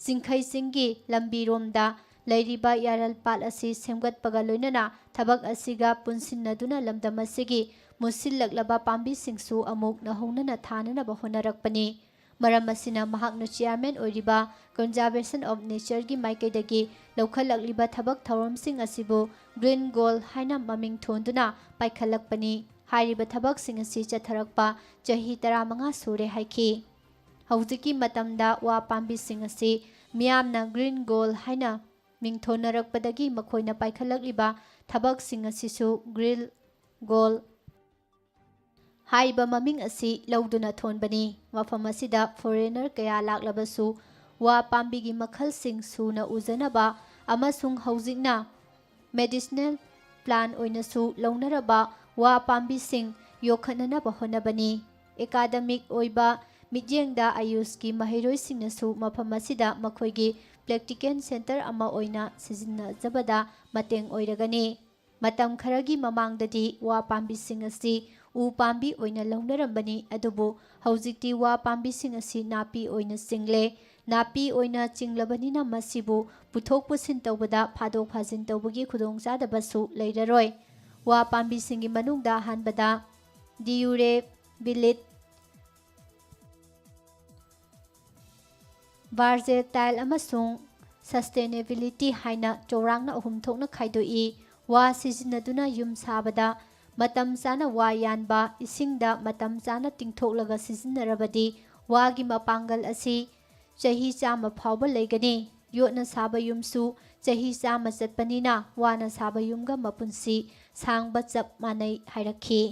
ꯆꯤꯡꯈꯩ ꯆꯤꯡꯒꯤ ꯂꯝꯕꯤꯔꯣꯝꯗ ꯂꯩꯔꯤꯕ ꯌꯥꯔꯜꯄꯥꯠ ꯑꯁꯤ ꯁꯦꯝꯒꯠꯄꯒ ꯂꯣꯏꯅꯅ ꯊꯕꯛ ꯑꯁꯤꯒ ꯄꯨꯟꯁꯤꯟꯅꯗꯨꯅ ꯂꯝꯗꯝ ꯑꯁꯤꯒꯤ ꯃꯨꯠꯁꯤꯜꯂꯛꯂꯕ ꯄꯥꯝꯕꯤꯁꯤꯡꯁꯨ ꯑꯃꯨꯛ ꯅꯧꯍꯧꯅꯅ ꯊꯥꯅꯅꯕ ꯍꯣꯠꯅꯔꯛꯄꯅꯤ꯫ ꯃꯔꯝ ꯑꯁꯤꯅ ꯃꯍꯥꯛꯅ ꯆꯤꯌꯔꯃꯦꯟ ꯑꯣꯏꯔꯤꯕ ꯀꯟꯖꯥꯔꯚꯦꯁꯟ ꯑꯣꯐ ꯅꯦꯆꯔꯒꯤ ꯃꯥꯏꯀꯩꯗꯒꯤ ꯂꯧꯈꯠꯂꯛꯂꯤꯕ ꯊꯕꯛ ꯊꯧꯔꯝꯁꯤꯡ ꯑꯁꯤꯕꯨ ꯒ꯭ꯔꯤꯟ ꯒꯣꯜ ꯍꯥꯏꯅ ꯃꯃꯤꯡ ꯊꯣꯟꯗꯨꯅ ꯄꯥꯏꯈꯠꯂꯛꯄꯅꯤ꯫ ꯍꯥꯏꯔꯤꯕ ꯊꯕꯛꯁꯤꯡ ꯑꯁꯤ ꯆꯠꯊꯔꯛꯄ ꯆꯍꯤ 15 ꯁꯨꯔꯦ ꯍꯥꯏꯈꯤ꯫ ꯍꯧꯖꯤꯛꯀꯤ ꯃꯇꯝꯗ ꯋꯥ ꯄꯥꯝꯕꯤꯁꯤꯡ ꯑꯁꯤ ꯃꯤꯌꯥꯝꯅ ꯒ꯭ꯔꯤꯟ ꯒꯣꯜ ꯍꯥꯏꯅ ꯃꯤꯡꯊꯣꯟꯅꯔꯛꯄꯗꯒꯤ ꯃꯈꯣꯏꯅ ꯄꯥꯏꯈꯠꯂꯛꯂꯤꯕ ꯊꯕꯛꯁꯤꯡ ꯑꯁꯤꯁꯨ ꯒ꯭ꯔꯤꯟ ꯒꯣꯜ ꯍꯥꯏꯕ ꯃꯃꯤꯡ ꯑꯁꯤ ꯂꯧꯗꯨꯅ ꯊꯣꯟꯕꯅꯤ꯫ ꯃꯐꯝ ꯑꯁꯤꯗ ꯐꯣꯔꯦꯅꯔ ꯀꯌꯥ ꯂꯥꯛꯂꯕꯁꯨ ꯋꯥ ꯄꯥꯝꯕꯤꯒꯤ ꯃꯈꯜꯁꯤꯡ ꯁꯨꯅ ꯎꯖꯅꯕ ꯑꯃꯁꯨꯡ ꯍꯧꯖꯤꯛꯅ ꯃꯦꯗꯤꯁꯅꯦꯜ ꯄ꯭ꯂꯥꯟ ꯑꯣꯏꯅꯁꯨ ꯂꯧꯅꯔꯕ ꯋꯥ ꯄꯥꯝꯕꯤꯁꯤꯡ ꯌꯣꯛꯈꯠꯅꯅꯕ ꯍꯣꯠꯅꯕꯅꯤ꯫ ꯑꯦꯀꯥꯗꯃꯤꯛ ꯑꯣꯏꯕ ꯃꯤꯠꯌꯦꯡꯗ ꯑꯌꯨꯁꯀꯤ ꯃꯍꯩꯔꯣꯏꯁꯤꯡꯅꯁꯨ ꯃꯐꯝ ꯑꯁꯤꯗ ꯃꯈꯣꯏꯒꯤ ꯄ꯭ꯔꯦꯛꯇꯤꯀꯦꯜ ꯁꯦꯟꯇꯔ ꯑꯃ ꯑꯣꯏꯅ ꯁꯤꯖꯤꯟꯅꯖꯕꯗ ꯃꯇꯦꯡ ꯑꯣꯏꯔꯒꯅꯤ꯫ ꯃꯇꯝ ꯈꯔꯒꯤ ꯃꯃꯥꯡꯗꯗꯤ ꯋꯥ ꯄꯥꯝꯕꯤꯁꯤꯡ ꯑꯁꯤ ꯎ ꯄꯥꯝꯕꯤ ꯑꯣꯏꯅ ꯂꯧꯅꯔꯝꯕꯅꯤ ꯑꯗꯨꯕꯨ ꯍꯧꯖꯤꯛꯇꯤ ꯋꯥ ꯄꯥꯝꯕꯤꯁꯤꯡ ꯑꯁꯤ ꯅꯥꯄꯤ ꯑꯣꯏꯅ ꯆꯤꯡꯂꯦ꯫ ꯅꯥꯄꯤ ꯑꯣꯏꯅ ꯆꯤꯡꯂꯕꯅꯤꯅ ꯃꯁꯤꯕꯨ ꯄꯨꯊꯣꯛ ꯄꯨꯁꯤꯟ ꯇꯧꯕꯗ ꯐꯥꯗꯣꯛ ꯐꯥꯖꯤꯟ ꯇꯧꯕꯒꯤ ꯈꯨꯗꯣꯡꯆꯥꯗꯕꯁꯨ ꯂꯩꯔꯔꯣꯏ꯫ ꯋꯥ ꯄꯥꯝꯕꯤꯁꯤꯡꯒꯤ ꯃꯅꯨꯡꯗ ꯑꯍꯥꯟꯕꯗ ꯗ꯭ꯌꯨꯔꯦꯕꯤꯂꯤꯇꯤ, ꯚꯥꯔꯁꯦꯇꯥꯏꯜ ꯑꯃꯁꯨꯡ ꯁꯁꯇꯦꯅꯦꯕꯤꯂꯤꯇꯤ ꯍꯥꯏꯅ ꯆꯥꯎꯔꯥꯛꯅ 3 ꯊꯣꯛꯅ ꯈꯥꯏꯗꯣꯛꯏ꯫ ꯋꯥ ꯁꯤꯖꯤꯟꯅꯗꯨꯅ ꯌꯨꯝ ꯁꯥꯕꯗ ꯃꯇꯝ ꯆꯥꯅ ꯋꯥ ꯌꯥꯟꯕ, ꯏꯁꯤꯡꯗ ꯃꯇꯝ ꯆꯥꯅ ꯇꯤꯡꯊꯣꯛꯂꯒ ꯁꯤꯖꯤꯟꯅꯔꯕꯗꯤ ꯋꯥꯒꯤ ꯃꯄꯥꯡꯒꯜ ꯑꯁꯤ ꯆꯍꯤ 100 ꯐꯥꯎꯕ ꯂꯩꯒꯅꯤ꯫ ꯌꯣꯠꯅ ꯁꯥꯕ ꯌꯨꯝꯁꯨ ꯆꯍꯤ 100 ꯆꯠꯄꯅꯤꯅ ꯋꯥꯅ ꯁꯥꯕ ꯌꯨꯝꯒ ꯃꯄꯨꯟꯁꯤ ꯁꯥꯡꯕ ꯆꯞ ꯃꯥꯟꯅꯩ ꯍꯥꯏꯔꯛꯈꯤ꯫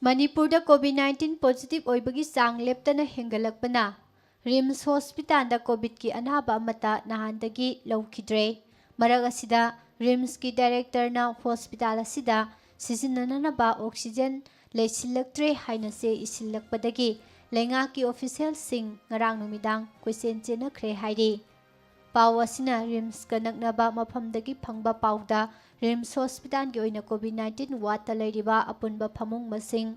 ꯃꯅꯤꯄꯨꯔꯗ ꯀꯣꯚꯤꯗ-19 ꯄꯣꯖꯤꯇꯤꯚ ꯑꯣꯏꯕꯒꯤ ꯆꯥꯡ ꯂꯦꯞꯇꯅ ꯍꯦꯟꯒꯠꯂꯛꯄꯅ ꯔꯤꯝꯁ ꯍꯣꯁꯄꯤꯇꯥꯜꯗ ꯀꯣꯚꯤꯗꯀꯤ ꯑꯅꯥꯕ ꯑꯃꯠꯇ ꯅꯍꯥꯟꯗꯒꯤ ꯂꯧꯈꯤꯗ꯭ꯔꯦ꯫ ꯃꯔꯛ ꯑꯁꯤꯗ ꯔꯤꯝꯁꯀꯤ ꯗꯥꯏꯔꯦꯛꯇꯔꯅ ꯍꯣꯁꯄꯤꯇꯥꯜ ꯑꯁꯤꯗ ꯁꯤꯖꯤꯟꯅꯅꯕ ꯑꯣꯛꯁꯤꯖꯦꯟ ꯂꯩꯁꯤꯜꯂꯛꯇ꯭ꯔꯦ ꯍꯥꯏꯅ ꯆꯦ ꯏꯁꯤꯜꯂꯛꯄꯗꯒꯤ ꯂꯩꯉꯥꯛꯀꯤ ꯑꯣꯐꯤꯁꯤꯌꯦꯜꯁꯤꯡ ꯉꯔꯥꯡ ꯅꯨꯃꯤꯗꯥꯡ ꯀꯣꯏꯆꯦꯟ ꯆꯦꯟꯅꯈ꯭ꯔꯦ ꯍꯥꯏꯔꯤ꯫ ꯄꯥꯎ ꯑꯁꯤꯅ ꯔꯤꯝꯁꯀ ꯅꯛꯅꯕ ꯃꯐꯝꯗꯒꯤ ꯐꯪꯕ ꯄꯥꯎꯗ ꯔꯤꯝꯁ ꯍꯣꯁꯄꯤꯇꯥꯜꯒꯤ ꯑꯣꯏꯅ ꯀꯣꯚꯤꯗ-19 ꯋꯥꯔꯗꯇ ꯂꯩꯔꯤꯕ ꯑꯄꯨꯟꯕ ꯐꯃꯨꯡ ꯃꯁꯤꯡ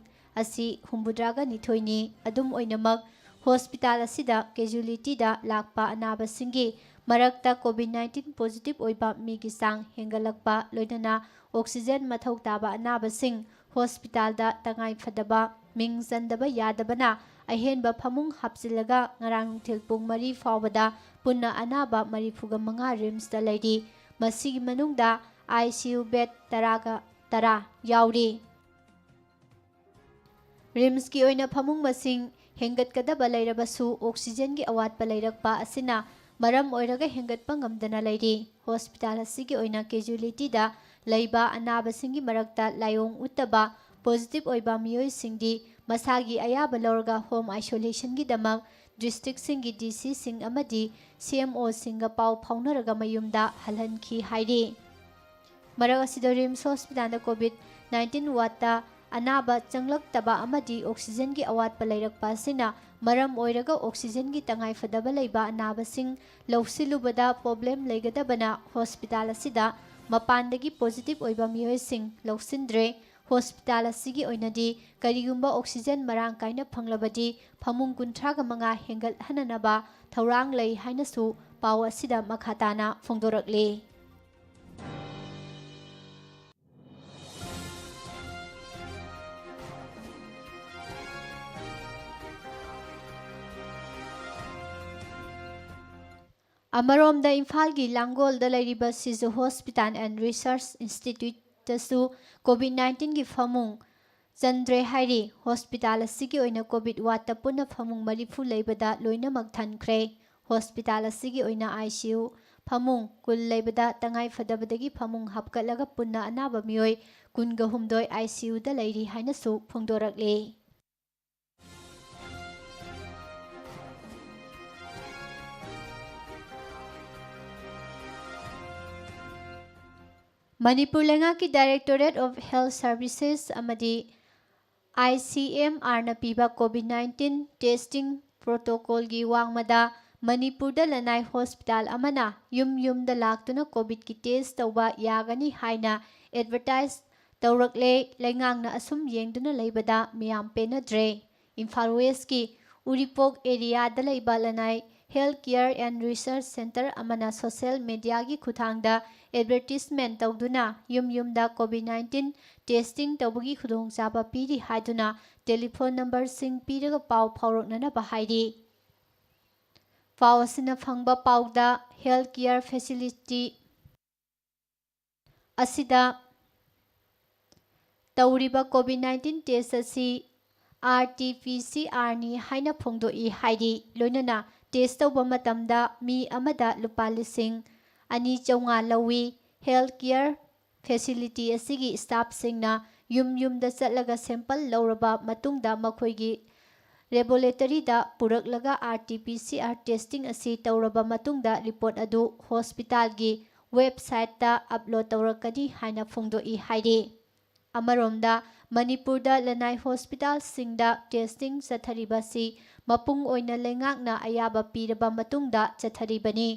ꯑꯁꯤ 62ꯅꯤ꯫ ꯑꯗꯨꯝ ꯑꯣꯏꯅꯃꯛ ꯍꯣꯁꯄꯤꯇꯥꯜ ꯑꯁꯤꯗ ꯀꯦꯖꯨꯑꯦꯂꯤꯇꯤꯗ ꯂꯥꯛꯄ ꯑꯅꯥꯕꯁꯤꯡꯒꯤ ꯃꯔꯛꯇ ꯀꯣꯚꯤꯗ-19 ꯄꯣꯖꯤꯇꯤꯚ ꯑꯣꯏꯕ ꯃꯤꯒꯤ ꯆꯥꯡ ꯍꯦꯟꯒꯠꯂꯛꯄ ꯂꯣꯏꯅꯅ ꯑꯣꯛꯁꯤꯖꯦꯟ ꯃꯊꯧ ꯇꯥꯕ ꯑꯅꯥꯕꯁꯤꯡ ꯍꯣꯁꯄꯤꯇꯥꯜꯗ ꯇꯉꯥꯏꯐꯗꯕ ꯃꯤꯡ ꯆꯟꯗꯕ ꯌꯥꯗꯕꯅ ꯑꯍꯦꯟꯕ ꯐꯃꯨꯡ ꯍꯥꯞꯆꯤꯜꯂꯒ ꯉꯔꯥꯡ ꯅꯨꯡꯊꯤꯜ ꯄꯨꯡ 4 ꯐꯥꯎꯕꯗ ꯄꯨꯟꯅ ꯑꯅꯥꯕ 45 ꯔꯤꯝꯁꯇ ꯂꯩꯔꯤ꯫ ꯃꯁꯤꯒꯤ ꯃꯅꯨꯡꯗ ICU ꯕꯦꯗ 10 ꯌꯥꯎꯔꯤ꯫ ꯔꯤꯝꯁꯀꯤ ꯑꯣꯏꯅ ꯐꯃꯨꯡ ꯃꯁꯤꯡ ꯍꯦꯟꯒꯠꯀꯗꯕ ꯂꯩꯔꯕꯁꯨ ꯑꯣꯛꯁꯤꯖꯦꯟꯒꯤ ꯑꯋꯥꯠꯄ ꯂꯩꯔꯛꯄ ꯑꯁꯤꯅ ꯃꯔꯝ ꯑꯣꯏꯔꯒ ꯍꯦꯟꯒꯠꯄ ꯉꯝꯗꯅ ꯂꯩꯔꯤ꯫ ꯍꯣꯁꯄꯤꯇꯥꯜ ꯑꯁꯤꯒꯤ ꯑꯣꯏꯅ ꯀꯦꯖꯨꯑꯦꯂꯤꯇꯤꯗ ꯂꯩꯕ ꯑꯅꯥꯕꯁꯤꯡꯒꯤ ꯃꯔꯛꯇ ꯂꯥꯏꯑꯣꯡ ꯎꯠꯇꯕ ꯄꯣꯖꯤꯇꯤꯚ ꯑꯣꯏꯕ ꯃꯤꯑꯣꯏꯁꯤꯡꯗꯤ ꯃꯁꯥꯒꯤ ꯑꯌꯥꯕ ꯂꯧꯔꯒ ꯍꯣꯝ ꯑꯥꯏꯁꯣꯂꯦꯁꯟꯒꯤꯗꯃꯛ ꯗꯤꯁꯇ꯭ꯔꯤꯛꯁꯤꯡꯒꯤ DCꯁꯤꯡ ꯑꯃꯗꯤ CMOꯁꯤꯡꯒ ꯄꯥꯎ ꯐꯥꯎꯅꯔꯒ ꯃꯌꯨꯝꯗ ꯍꯜꯍꯟꯈꯤ ꯍꯥꯏꯔꯤ꯫ ꯃꯔꯛ ꯑꯁꯤꯗ ꯔꯤꯝꯁ ꯍꯣꯁꯄꯤꯇꯥꯜꯗ ꯀꯣꯚꯤꯗ-19 ꯋꯥꯔꯗꯇ ꯑꯅꯥꯕ ꯆꯪꯂꯛꯇꯕ ꯑꯃꯗꯤ ꯑꯣꯛꯁꯤꯖꯦꯟꯒꯤ ꯑꯋꯥꯠꯄ ꯂꯩꯔꯛꯄ ꯑꯁꯤꯅ ꯃꯔꯝ ꯑꯣꯏꯔꯒ ꯑꯣꯛꯁꯤꯖꯦꯟꯒꯤ ꯇꯉꯥꯏꯐꯗꯕ ꯂꯩꯕ ꯑꯅꯥꯕꯁꯤꯡ ꯂꯧꯁꯤꯜꯂꯨꯕꯗ ꯄ꯭ꯔꯣꯕ꯭ꯂꯦꯝ ꯂꯩꯒꯗꯕꯅ ꯍꯣꯁꯄꯤꯇꯥꯜ ꯑꯁꯤꯗ ꯃꯄꯥꯟꯗꯒꯤ ꯄꯣꯖꯤꯇꯤꯚ ꯑꯣꯏꯕ ꯃꯤꯑꯣꯏꯁꯤꯡ ꯂꯧꯁꯤꯟꯗ꯭ꯔꯦ꯫ ꯍꯣꯁꯄꯤꯇꯥꯜ ꯑꯁꯤꯒꯤ ꯑꯣꯏꯅꯗꯤ ꯀꯔꯤꯒꯨꯝꯕ ꯑꯣꯛꯁꯤꯖꯦꯟ ꯃꯔꯥꯡ ꯀꯥꯏꯅ ꯐꯪꯂꯕꯗꯤ ꯐꯃꯨꯡ 35 ꯍꯦꯟꯒꯠꯍꯟꯅꯕ ꯊꯧꯔꯥꯡ ꯂꯩ ꯍꯥꯏꯅꯁꯨ ꯄꯥꯎ ꯑꯁꯤꯗ ꯃꯈꯥ ꯇꯥꯅ ꯐꯣꯡꯗꯣꯔꯛꯂꯤ꯫ ꯑꯃꯔꯣꯝꯗ ꯏꯝꯐꯥꯜꯒꯤ ꯂꯥꯡꯒꯣꯜꯗ ꯂꯩꯔꯤꯕ ꯁꯤꯖꯨ ꯍꯣꯁꯄꯤꯇꯥꯜ ꯑꯦꯟ ꯔꯤꯁꯔꯆ ꯏꯟꯁꯇꯤꯇ꯭ꯌꯨꯠꯇꯁꯨ ꯀꯣꯚꯤꯗ-19ꯒꯤ ꯐꯃꯨꯡ ꯆꯟꯗ꯭ꯔꯦ ꯍꯥꯏꯔꯤ꯫ ꯍꯣꯁꯄꯤꯇꯥꯜ ꯑꯁꯤꯒꯤ ꯑꯣꯏꯅ ꯀꯣꯚꯤꯗ ꯋꯥꯔꯗꯇ ꯄꯨꯟꯅ ꯐꯃꯨꯡ 40 ꯂꯩꯕꯗ ꯂꯣꯏꯅꯃꯛ ꯊꯟꯈ꯭ꯔꯦ꯫ ꯍꯣꯁꯄꯤꯇꯥꯜ ꯑꯁꯤꯒꯤ ꯑꯣꯏꯅ ICU ꯐꯃꯨꯡ 10 ꯂꯩꯕꯗ ꯇꯉꯥꯏꯐꯗꯕꯗꯒꯤ ꯐꯃꯨꯡ ꯍꯥꯞꯀꯠꯂꯒ ꯄꯨꯟꯅ ꯑꯅꯥꯕ ꯃꯤꯑꯣꯏ 18 ICUꯗ ꯂꯩꯔꯤ ꯍꯥꯏꯅꯁꯨ ꯐꯣꯡꯗꯣꯔꯛꯂꯤ꯫ ꯃꯅꯤꯄꯨꯔ ꯂꯩꯉꯥꯛꯀꯤ ꯗꯥꯏꯔꯦꯛꯇꯣꯔꯦꯠ ꯑꯣꯐ ꯍꯦꯜꯊ ꯁꯔꯚꯤꯁꯦꯁ ꯑꯃꯗꯤ ICMRꯅ ꯄꯤꯕ ꯀꯣꯚꯤꯗ-19 ꯇꯦꯁꯇꯤꯡ ꯄ꯭ꯔꯣꯇꯣꯀꯣꯜꯒꯤ ꯋꯥꯡꯃꯗ ꯃꯅꯤꯄꯨꯔꯗ ꯂꯅꯥꯏ ꯍꯣꯁꯄꯤꯇꯥꯜ ꯑꯃꯅ ꯌꯨꯝ-ꯌꯨꯝꯗ ꯂꯥꯛꯇꯨꯅ ꯀꯣꯚꯤꯗꯀꯤ ꯇꯦꯁ ꯇꯧꯕ ꯌꯥꯒꯅꯤ ꯍꯥꯏꯅ ꯑꯦꯗꯚꯔꯇꯥꯏꯖ ꯇꯧꯔꯛꯂꯦ꯫ ꯂꯩꯉꯥꯛꯅ ꯑꯁꯨꯝ ꯌꯦꯡꯗꯨꯅ ꯂꯩꯕꯗ ꯃꯤꯌꯥꯝ ꯄꯦꯟꯅꯗ꯭ꯔꯦ꯫ ꯏꯝꯐꯥꯜ ꯋꯦꯁꯀꯤ ꯎꯔꯤꯄꯣꯛ ꯑꯦꯔꯤꯌꯥꯗ ꯂꯩꯕ ꯂꯅꯥꯏ health care and research centre ꯑꯃꯅ ꯁꯣꯁꯤꯌꯦꯜ ꯃꯤꯗꯤꯌꯥꯒꯤ ꯈꯨꯠꯊꯥꯡꯗ ꯑꯦꯗꯚꯔꯇꯤꯖꯃꯦꯟꯠ ꯇꯧꯗꯨꯅ ꯌꯨꯝ-ꯌꯨꯝꯗ ꯀꯣꯚꯤꯗ-19 ꯇꯦꯁꯇꯤꯡ ꯇꯧꯕꯒꯤ ꯈꯨꯗꯣꯡꯆꯥꯕ ꯄꯤꯔꯤ ꯍꯥꯏꯗꯨꯅ ꯇꯦꯂꯤꯐꯣꯟ ꯅꯝꯕꯔꯁꯤꯡ ꯄꯤꯔꯒ ꯄꯥꯎ ꯐꯥꯎꯔꯛꯅꯅꯕ ꯍꯥꯏꯔꯤ꯫ ꯄꯥꯎ ꯑꯁꯤꯅ ꯐꯪꯕ ꯄꯥꯎꯗ ꯍꯦꯜꯊ ꯀꯦꯌꯔ ꯐꯦꯁꯤꯂꯤꯇꯤ ꯑꯁꯤꯗ ꯇꯧꯔꯤꯕ ꯀꯣꯚꯤꯗ-19 ꯇꯦꯁ ꯑꯁꯤ RT-PCR ꯅꯤ ꯍꯥꯏꯅ ꯐꯣꯡꯗꯣꯛꯏ ꯍꯥꯏꯔꯤ꯫ ꯂꯣꯏꯅꯅ ꯇꯦꯁ ꯇꯧꯕ ꯃꯇꯝꯗ ꯃꯤ ꯑꯃꯗ ꯂꯨꯄꯥ 2,900 ꯂꯧꯏ꯫ ꯍꯦꯜꯊ ꯀꯦꯌꯔ ꯐꯦꯁꯤꯂꯤꯇꯤ ꯑꯁꯤꯒꯤ ꯁ꯭ꯇꯥꯐꯁꯤꯡꯅ ꯌꯨꯝ-ꯌꯨꯝꯗ ꯆꯠꯂꯒ ꯁꯦꯝꯄꯜ ꯂꯧꯔꯕ ꯃꯇꯨꯡꯗ ꯃꯈꯣꯏꯒꯤ ꯂꯦꯕꯣꯔꯦꯇꯔꯤꯗ ꯄꯨꯔꯛꯂꯒ RT-PCR ꯇꯦꯁꯇꯤꯡ ꯑꯁꯤ ꯇꯧꯔꯕ ꯃꯇꯨꯡꯗ ꯔꯤꯄꯣꯔꯠ ꯑꯗꯨ ꯍꯣꯁꯄꯤꯇꯥꯜꯒꯤ ꯋꯦꯕꯁꯥꯏꯠꯇ ꯑꯞꯂꯣꯗ ꯇꯧꯔꯛꯀꯅꯤ ꯍꯥꯏꯅ ꯐꯣꯡꯗꯣꯛꯏ ꯍꯥꯏꯔꯤ꯫ ꯑꯃꯔꯣꯝꯗ ꯃꯅꯤꯄꯨꯔꯗ ꯂꯅꯥꯏ ꯍꯣꯁꯄꯤꯇꯥꯜꯁꯤꯡꯗ ꯇꯦꯁꯇꯤꯡ ꯆꯠꯊꯔꯤꯕꯁꯤ ꯃꯄꯨꯡ ꯑꯣꯏꯅ ꯂꯩꯉꯥꯛꯅ ꯑꯌꯥꯕ ꯄꯤꯔꯕ ꯃꯇꯨꯡꯗ ꯆꯠꯊꯔꯤꯕꯅꯤ꯫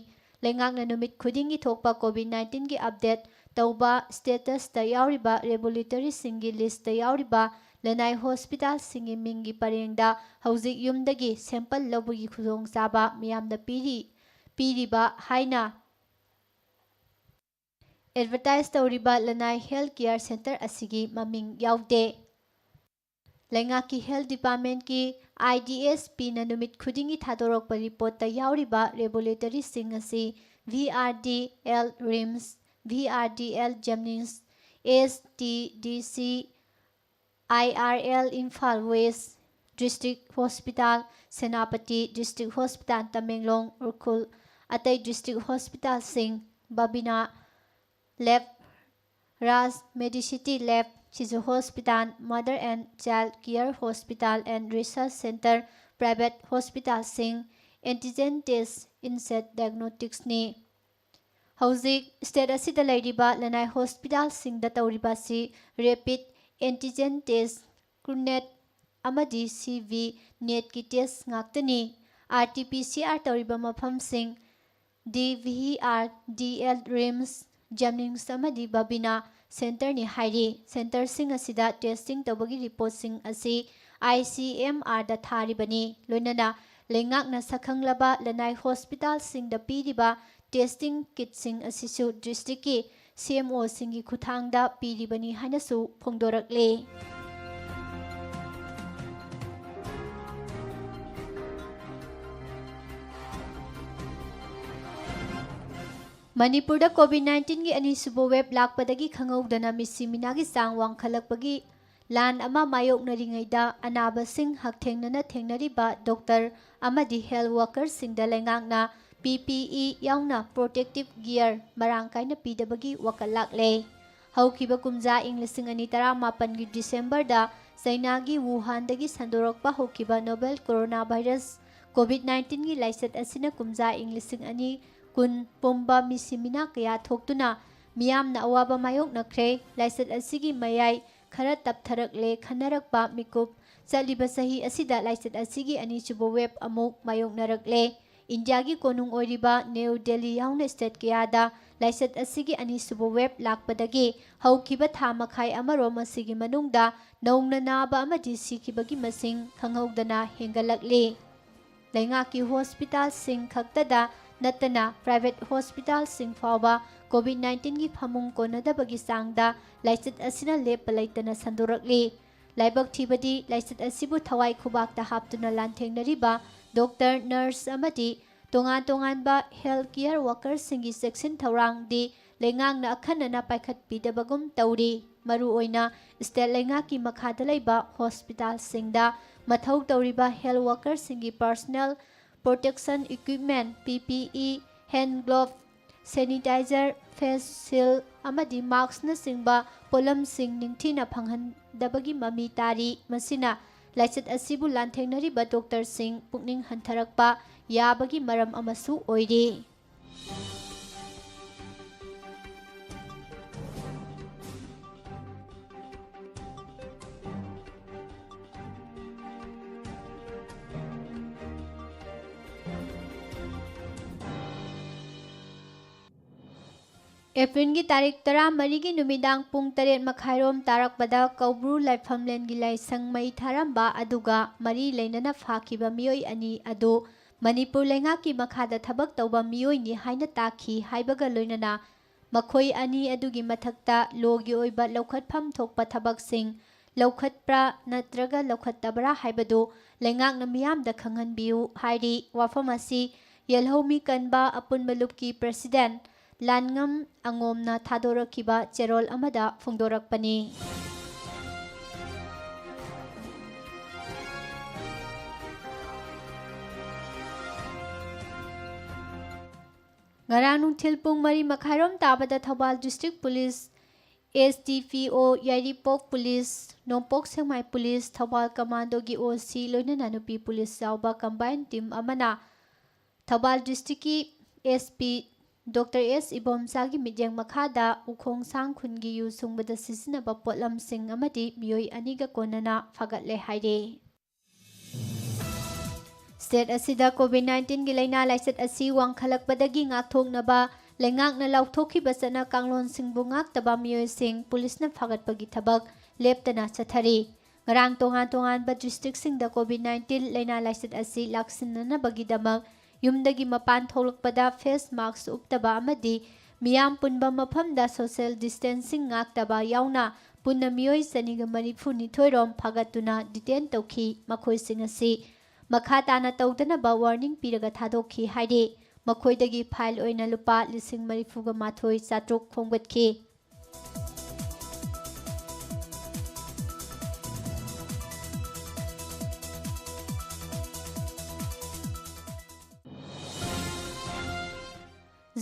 ꯂꯩꯉꯥꯛꯅ ꯅꯨꯃꯤꯠ ꯈꯨꯗꯤꯡꯒꯤ ꯊꯣꯛꯄ ꯀꯣꯚꯤꯗ-19ꯒꯤ ꯑꯞꯗꯦꯠ ꯇꯧꯕ ꯁ꯭ꯇꯦꯇꯁꯇ ꯌꯥꯎꯔꯤꯕ ꯂꯦꯕꯣꯔꯦꯇꯔꯤꯁꯤꯡꯒꯤ ꯂꯤꯁꯇ ꯌꯥꯎꯔꯤꯕ ꯂꯅꯥꯏ ꯍꯣꯁꯄꯤꯇꯥꯜꯁꯤꯡꯒꯤ ꯃꯤꯡꯒꯤ ꯄꯔꯦꯡꯗ ꯍꯧꯖꯤꯛ ꯌꯨꯝꯗꯒꯤ ꯁꯦꯝꯄꯜ ꯂꯧꯕꯒꯤ ꯈꯨꯗꯣꯡꯆꯥꯕ ꯃꯤꯌꯥꯝꯗ ꯄꯤꯔꯤꯕ ꯍꯥꯏꯅ ꯑꯦꯗꯚꯔꯇꯥꯏꯖ ꯇꯧꯔꯤꯕ ꯂꯅꯥꯏ ꯍꯦꯜꯊ ꯀꯦꯌꯔ ꯁꯦꯟꯇꯔ ꯑꯁꯤꯒꯤ ꯃꯃꯤꯡ ꯌꯥꯎꯗꯦ꯫ ꯂꯩꯉꯥꯛꯀꯤ ꯍꯦꯜꯊ ꯗꯤꯄꯥꯔꯠꯃꯦꯟꯠꯀꯤ IDSPꯅ ꯅꯨꯃꯤꯠ ꯈꯨꯗꯤꯡꯒꯤ ꯊꯥꯗꯣꯔꯛꯄ ꯔꯤꯄꯣꯔꯠꯇ ꯌꯥꯎꯔꯤꯕ ꯂꯦꯕꯣꯔꯦꯇꯔꯤꯁꯤꯡ ꯑꯁꯤ VRDL RIMS, VRDL JNIMS, STDC, IRL Imphal west district hospital, Senapati district hospital Tamenglong, Ukhrul, ꯑꯇꯩ ꯗꯤꯁꯇ꯭ꯔꯤꯛ ꯍꯣꯁꯄꯤꯇꯥꯜꯁꯤꯡ, ꯕꯕꯤꯅꯥ ꯂꯦꯕ, ꯔꯥꯖ Medicity ꯂꯦꯕ, Shizu Hospital, Mother and Child Care Hospital and Research Center, Private Hospital Sing, Antigen Test, Inset Diagnostics ni. Hauzik, state asida lairiba lanai hospital singda tauriba si rapid antigen test, CRUNET, amadi CV, net ki test ngaktani, RT-PCR tauriba mafam sing, DVR, DL RIMS, Jamnings amadi Babina Center ni hairi, Center sing asida testing tabagi report sing asi ICMR da tharibani, loinana lengak na sakhanglaba lanai hospital sing da piriba testing kit sing asisu district ki CMO singi khuthangda piribani hanasu phongdorakle. Manipurda COVID-19 gi anisubo web lakpadagi khangawdana misiminagi sang wangkhalakpagi lan ama mayoknaringaida anaba sing haktengnana thengnariba doctor amadi health worker singda lengangna PPE yauna protective gear marang kaina pidabagi wakalakle. Haukiba kumja ing 2018 gi December da China gi Wuhan dagi sandorokpa haukiba novel coronavirus COVID-19 gi laisat asina kumja ing 2020 kun pomba misimina kaya thoktuna miyamna awaba mayok nakre laisat asigi mayai khara taptharakle khanarakpa mikup chaliba sahi asida laisat asigi ani chubo web amuk mayok narakle. India gi konung oiriba New Delhi yauna state kayada laisat asigi ani subo web lakpadagi haukiba thamakhai amaro masigi manungda naungna naba amadi sikibagi masing khanghaudana hengalakle. Lainga ki hospital sing khaktada natana private hospital sing fawba COVID-19 gi phamung konadabagi sangda laisat asina lepalaitana sandorakle. Laibak thibadi laisat asibu thawai khubakta haptuna lanthengnariba Doctor, nurse amadi tongan ba healthcare workers singi section thorang di lengang na akhanana paikhat pidabagum tauri maru oina state lenga ki makhada laiba hospital singda mathau tauriba health workers singi personal protection equipment PPE hand glove sanitizer face shield amadi mask na singba polam sing ningthina phanghan dabagi mami tari masina laisat asibu lanthengnariba Dr. Singh pukning hantharakpa yabagi maram amasu oiri. April gi tarik 13 gi numidang pung 8 makhairom tarakpada Kaubru Laifamlen gi laisang mai tharamba aduga mari leinana phakiba mioi ani adu Manipur lenga ki makhada thabak tawba mioi ni haina takhi haibaga loinana makhoi ani adugi mathakta logi oiba laukhatpham thokpa thabak sing laukhatpra natraga laukhattabra haibadu lengak na miyam da khanghan biu hairi wafamasi yelhomi kanba apun malupki president Langam angomna thadorakiba cherol amada phongdorakpani. Ngarang nungthil pung mari makhairom tabada Thobal District Police SDPO Yairipok Police Nompok Sengmai Police Thobal Commando gi OC loinana nupi police yauba combined team amana Thobal District ki SP Dr. S. Ibomsa gi midyang makhada ukhong sang khungi yu sungbada sisinaba potlam sing amadi miyoi aniga konana fagatle haire. State asida COVID-19 gi laina laisat asi wangkhalakpadagi ngakthoknaba lengak na lauthokhiba sana kanglon singbu ngaktaba miyoi sing police na fagatpagi thabak leptana chathari. Ngarang tongan ba district singda COVID-19 laina laisat asi laksinana bagidamak yumdagi mapan tholakpada face mask uptaba amadi miyam punba mafamda social distancing ngaktaba yauna punna miyoi saniga marifu nithoirom phagatuna detain tawki makhoi singasi makhatana tawdana ba warning piraga thadokhi haide makhoidagi file oina lupa 1,034 chatruk khongbatki.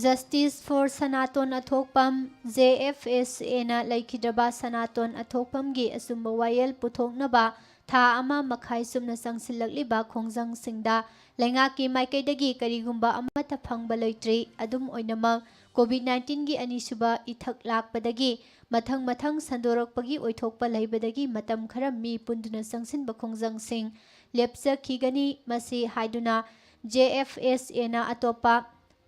Justice for Sanaton Athokpam JFSA laikhidraba Sanaton Athokpamgi asumba wayel puthoknaba tha ama makhai sumna sangsilakliba khongjang singda lengaki maikaidagi karigumba amata phangba leitri adum oinamak COVID-19 gi anisuba ithak lakpadagi mathang sandorakpagi oithokpa leibadagi matam khara mi punduna sangsinba khongjang sing lepchakhigani masi haiduna JFSA na atopa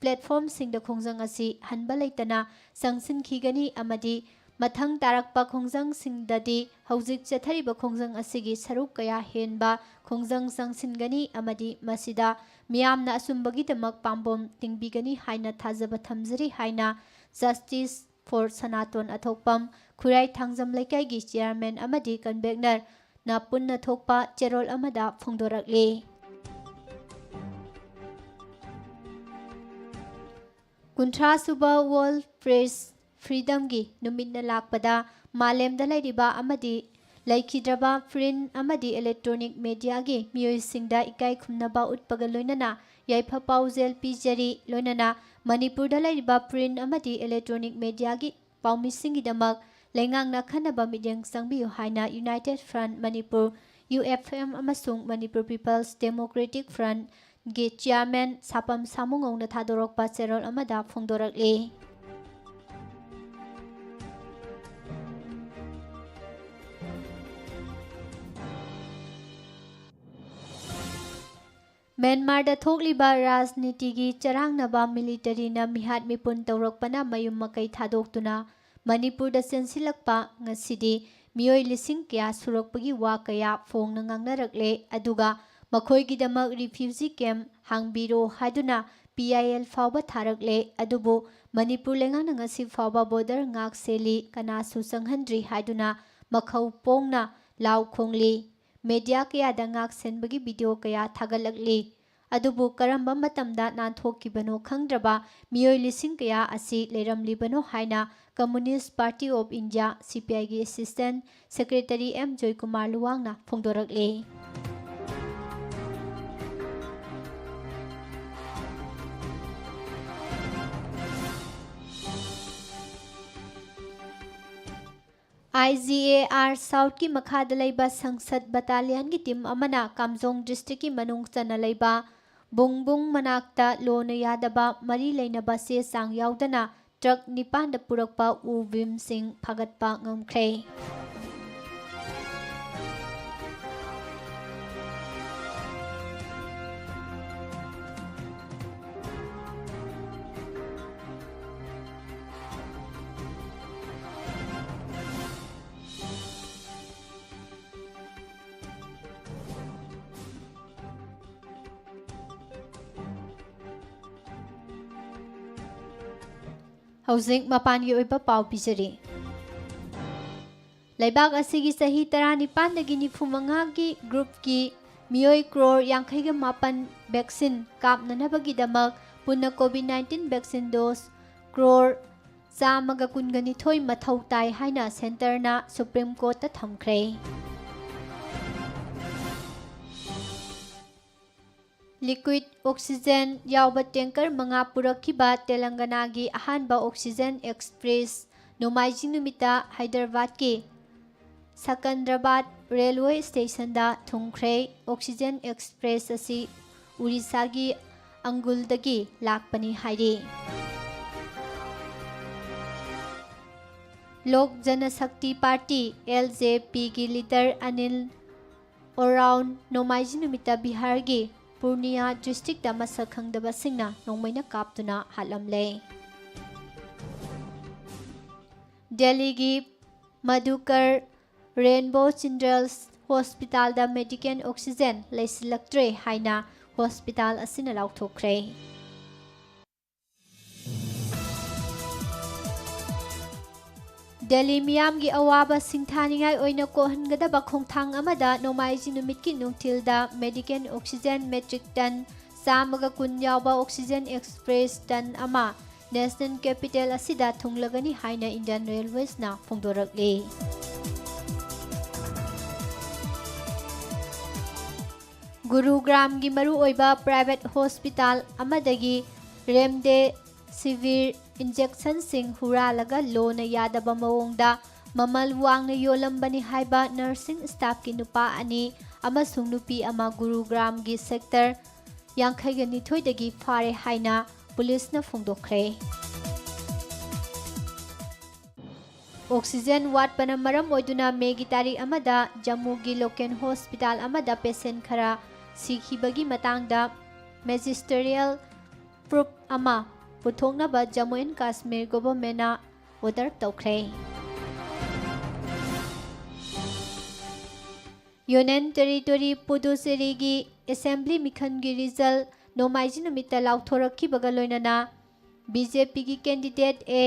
platform singda khongjang asi hanba leitana sangsin khigani amadi mathang tarakpa khongjang singdadi hojik chathariba khongjang asigi saruk kaya henba khongjang sangsingani amadi masida miyamna asumbagi damak pambom tingbigani haina thajaba thamjari haina Justice for Sanaton Athokpam Khurai Thangjam Laikai gi chairman amadi convener na punna thokpa cherol amada phongdorakli Kuntra Suba World Press Freedom gi numidna lakpada malemda lairiba amadi laikhidraba print amadi electronic media gi miyoi singda ikai khumnaba utpaga loinana yaifa paujel pijari loinana Manipur da lairiba print amadi electronic media gi paumi singi damak lengang na khanaba midyang sangbiu haina United Front Manipur UFM amasung Manipur People's Democratic Front gi chairman Sapam Samungong na thadorokpa cherol amada phongdorakli Myanmar da thokliba rajnitigi charangnaba military na mihat mipun tawrakpana mayum makai thadoktuna Manipur da sensilakpa ngasidi miyoi lising kya surakpagi wa kaya phongna ngangnarakle aduga makhoigidamak refugee camp hangbiro haiduna PIL fawba tharakle adubu Manipur lengana ngasi fawba border ngak seli kanasu sanghandri haiduna makhau pongna law khongli media kaya da ngak senbagi video kaya thagalakli adubu karamba matamda nanthokibano khangdraba miyoi lising kaya asi leramlibano haina Communist Party of India CPI gi Assistant Secretary M Joy Kumar Luwangna phongdorakli IGAR South ki makhada laiba Sangsad Battalion ki team amana Kamjong district ki manung chana laiba Bungbung manakta lona yadaba mari leinaba se sang yaudana truck nipan da purakpa Uvim Singh phagatpa ngamkhre Housing mapangi oiba pau pijari Laibak asigi sahi tarani pandagi nifumanga ki group ki miyoi crore yankhaiga mapan vaccine kapnanabagi damak punna COVID-19 vaccine dose crore chamaga kungani thoi mathau tai haina center na Supreme Court ta thamkhre Liquid oxygen yauba tanker manga purakhiba Telangana gi ahanba oxygen express nomaijing numita Hyderabad ki Sakandrabad railway station da thungkhre oxygen express asi Orissa gi Anguldagi lakpani hairi Lok Janashakti Party LJP gi leader Anil Oraon nomaijing numita Bihar gi Purnia district da masakhangdaba singna nongmaina kaptuna halamle Delhi gi Madhukar Rainbow Children's Hospital da medical oxygen leisilaktre haina hospital asina lauthokre Delhi miyam gi awaba singthaningai oina kohangadaba khongthang amada nomaiji numit ki nungthilda medical oxygen metric ton samaga kun yawba oxygen express ton ama national capital asida thunglagani haina Indian Railways na phongdorakli Gurugram gi maru oiba private hospital amadagi remde सिविर इंजेक्शनसिंग हुरालगा लोना यादबा मवोंगदा ममल वांगना योलंबनी हाइबा nursing staff की नुपा अनि अमसुंग नुपी अमा गुरुग्राम गी sector यांखैगा निथोइदगी फारे हाइना पुलिसना फोंदोखरे। Oxygen वाटपना मरम ओइदुना Maggi तारीख अमदा जम्मू गी लोकल हॉस्पिटल अमदा पेशेंट खरा सिखिबगी मतांगदा मैजिस्ट्रियल प्रूफ अमा पुथोंगनाबा जम्मू एंड कश्मीर गवर्नमेंटना ऑर्डर तौखरे। यूनियन टेरिटोरी पुदुचेरी गी असेंबली मिखन गी रिजल्ट नोमाइजी नुमित्ता लाउथोरखिबगा लोइनना बीजेपी की कैंडिडेट ए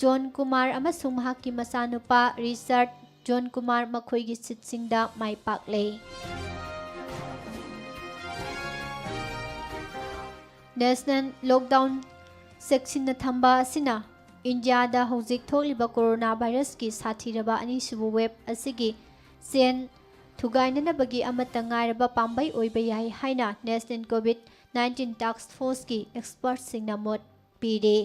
जॉन कुमार अमसुंग महाकी मसानुपा रिचर्ड जॉन कुमार मखोइगी सिटसिंगदा माइ पाकले। नेशनल लॉकडाउन सेक्शन थंबा असिना इंडिया दा हौजिक थोलिबा कोरोना वायरस की साथीरबा अनिसुबु वेब असिगी सेन थुगाइननबगी अमता ngairaba पाम्बै ओइबा याइ हाइना नेशनल कोविड-19 टास्क फोर्स की एक्सपर्ट सिंगना मोट पीरे।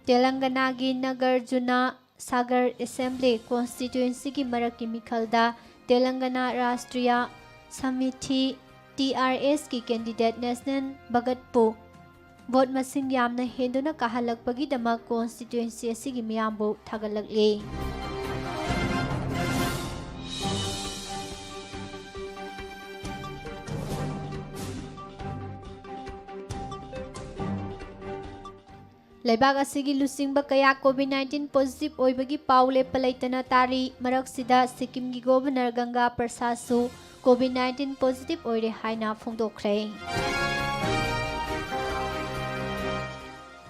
तेलंगाना की नागार्जुना सागर असेंबली कॉन्स्टिट्यूएंसी की मरक की मिखलदा तेलंगाना राष्ट्रीय समिति TRS की कैंडिडेट नेशनल भगतपु वोट मसिंग यामना हेंदुना काहलकपगिदमक कॉन्स्टिट्यूएंसी असिगी मियामबु थागलकले। लेबाग असिगी लुसिंगबा कया कोविड-19 पॉजिटिव ओइबगी पाउ लेप्पा लैतना तारी मरकसिदा सिक्किम की गवर्नर गंगा प्रसाद सु कोविड-19 पॉजिटिव ओइरे हाइना फोंदोखरे।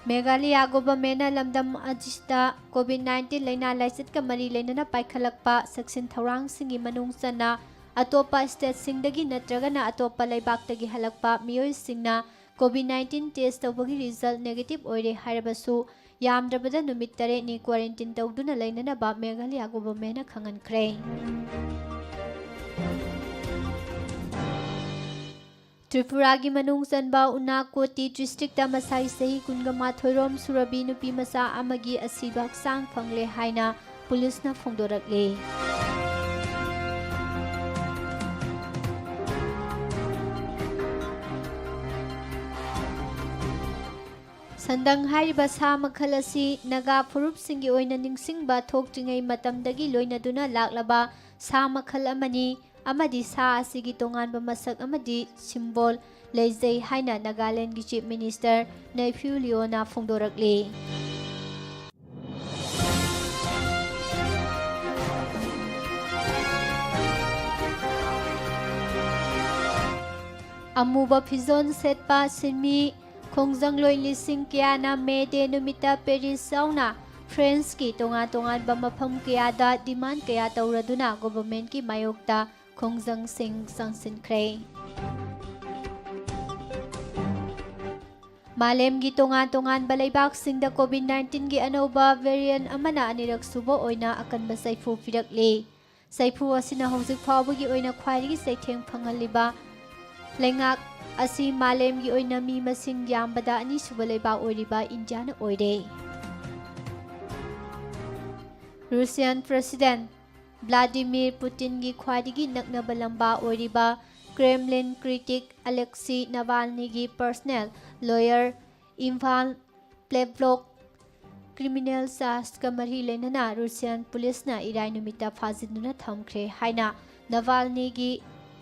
मेघालय गवर्नमेंटना लमदम अजिस्ता कोविड-19 लैना लाइचत का मरी लैनना पाइखलकपा सेक्शन थौरांगसिंगी मनुंग चना अतोपा स्टेटसिंगदगी नत्रगना अतोपा लैबाक्तगी हलकपा मियोइसिंगना कोविड-19 टेस्ट तौबगी रिजल्ट नेगेटिव ओइरे हाइरबसु यामद्रबदा नुमित 8 नि क्वारंटाइन तौदुना लैननबा मेघालय गवर्नमेंटना खंगनख्रे। त्रिपुरा की मनुंग चनबा उनाकोटी डिस्ट्रिक्ट मसाई सही कुनगमा थोइरोम सुरबी नुपी मसा अमगी असिबा हक्सांग फंगले हाइना पुलिसना फोंदोरकले। संदंग हाइरिबा सा मखल असि नगा फुरुप सिंगी ओइना निंगसिंगबा थोक्ट्रिंगै मतमदगी लोइनदुना लाक्लबा सा मखल अमनी अमदी सा असिगी तोंगानबा मसक अमदी सिंबल लेजै हाइना नागालैंड की चीफ मिनिस्टर नेफ्यू लियोना फोंदोरकले। अमुबा फिजोन सेटपा सिमी खोंजंग लोई लिसिंग कियाना मेडे नुमिता पेरिस साउना फ्रेंच की तोंगा तोंगानबा मफम कियादा डिमांड किया तौरदुना गवर्नमेंट की मायोक्ता खोंजंग सिंह संसिनख्रे। मालेम की तोंगा तोंगानबा लैबाक सिंगदा कोविड-19 की अनोबा वेरिएंट अमना अनिरक सुबो ओइना अकनबा सैफु फिरकले। सैफु असिना हौजिक फावबगी ओइना ख्वाइदगी सैथेंग फंगलिबा लेंगाक असी मालेम की ओइना मी मसिंग यामबदा अनिसुबा लैबाक ओइरिबा इंडियाना ओइरे। रूसियन प्रेसिडेंट व्लादिमीर पुतिन की ख्वाइदगी नकनबा लंबा ओइरिबा क्रेमलिन क्रिटिक अलेक्सी नावाल्नी की पर्सनल लॉयर इवान प्लेवलोक क्रिमिनल चार्ज का मरी लेनना रूसियन पुलिसना इराय नुमिता फाजिदुना थमख्रे हाइना नावाल्नी की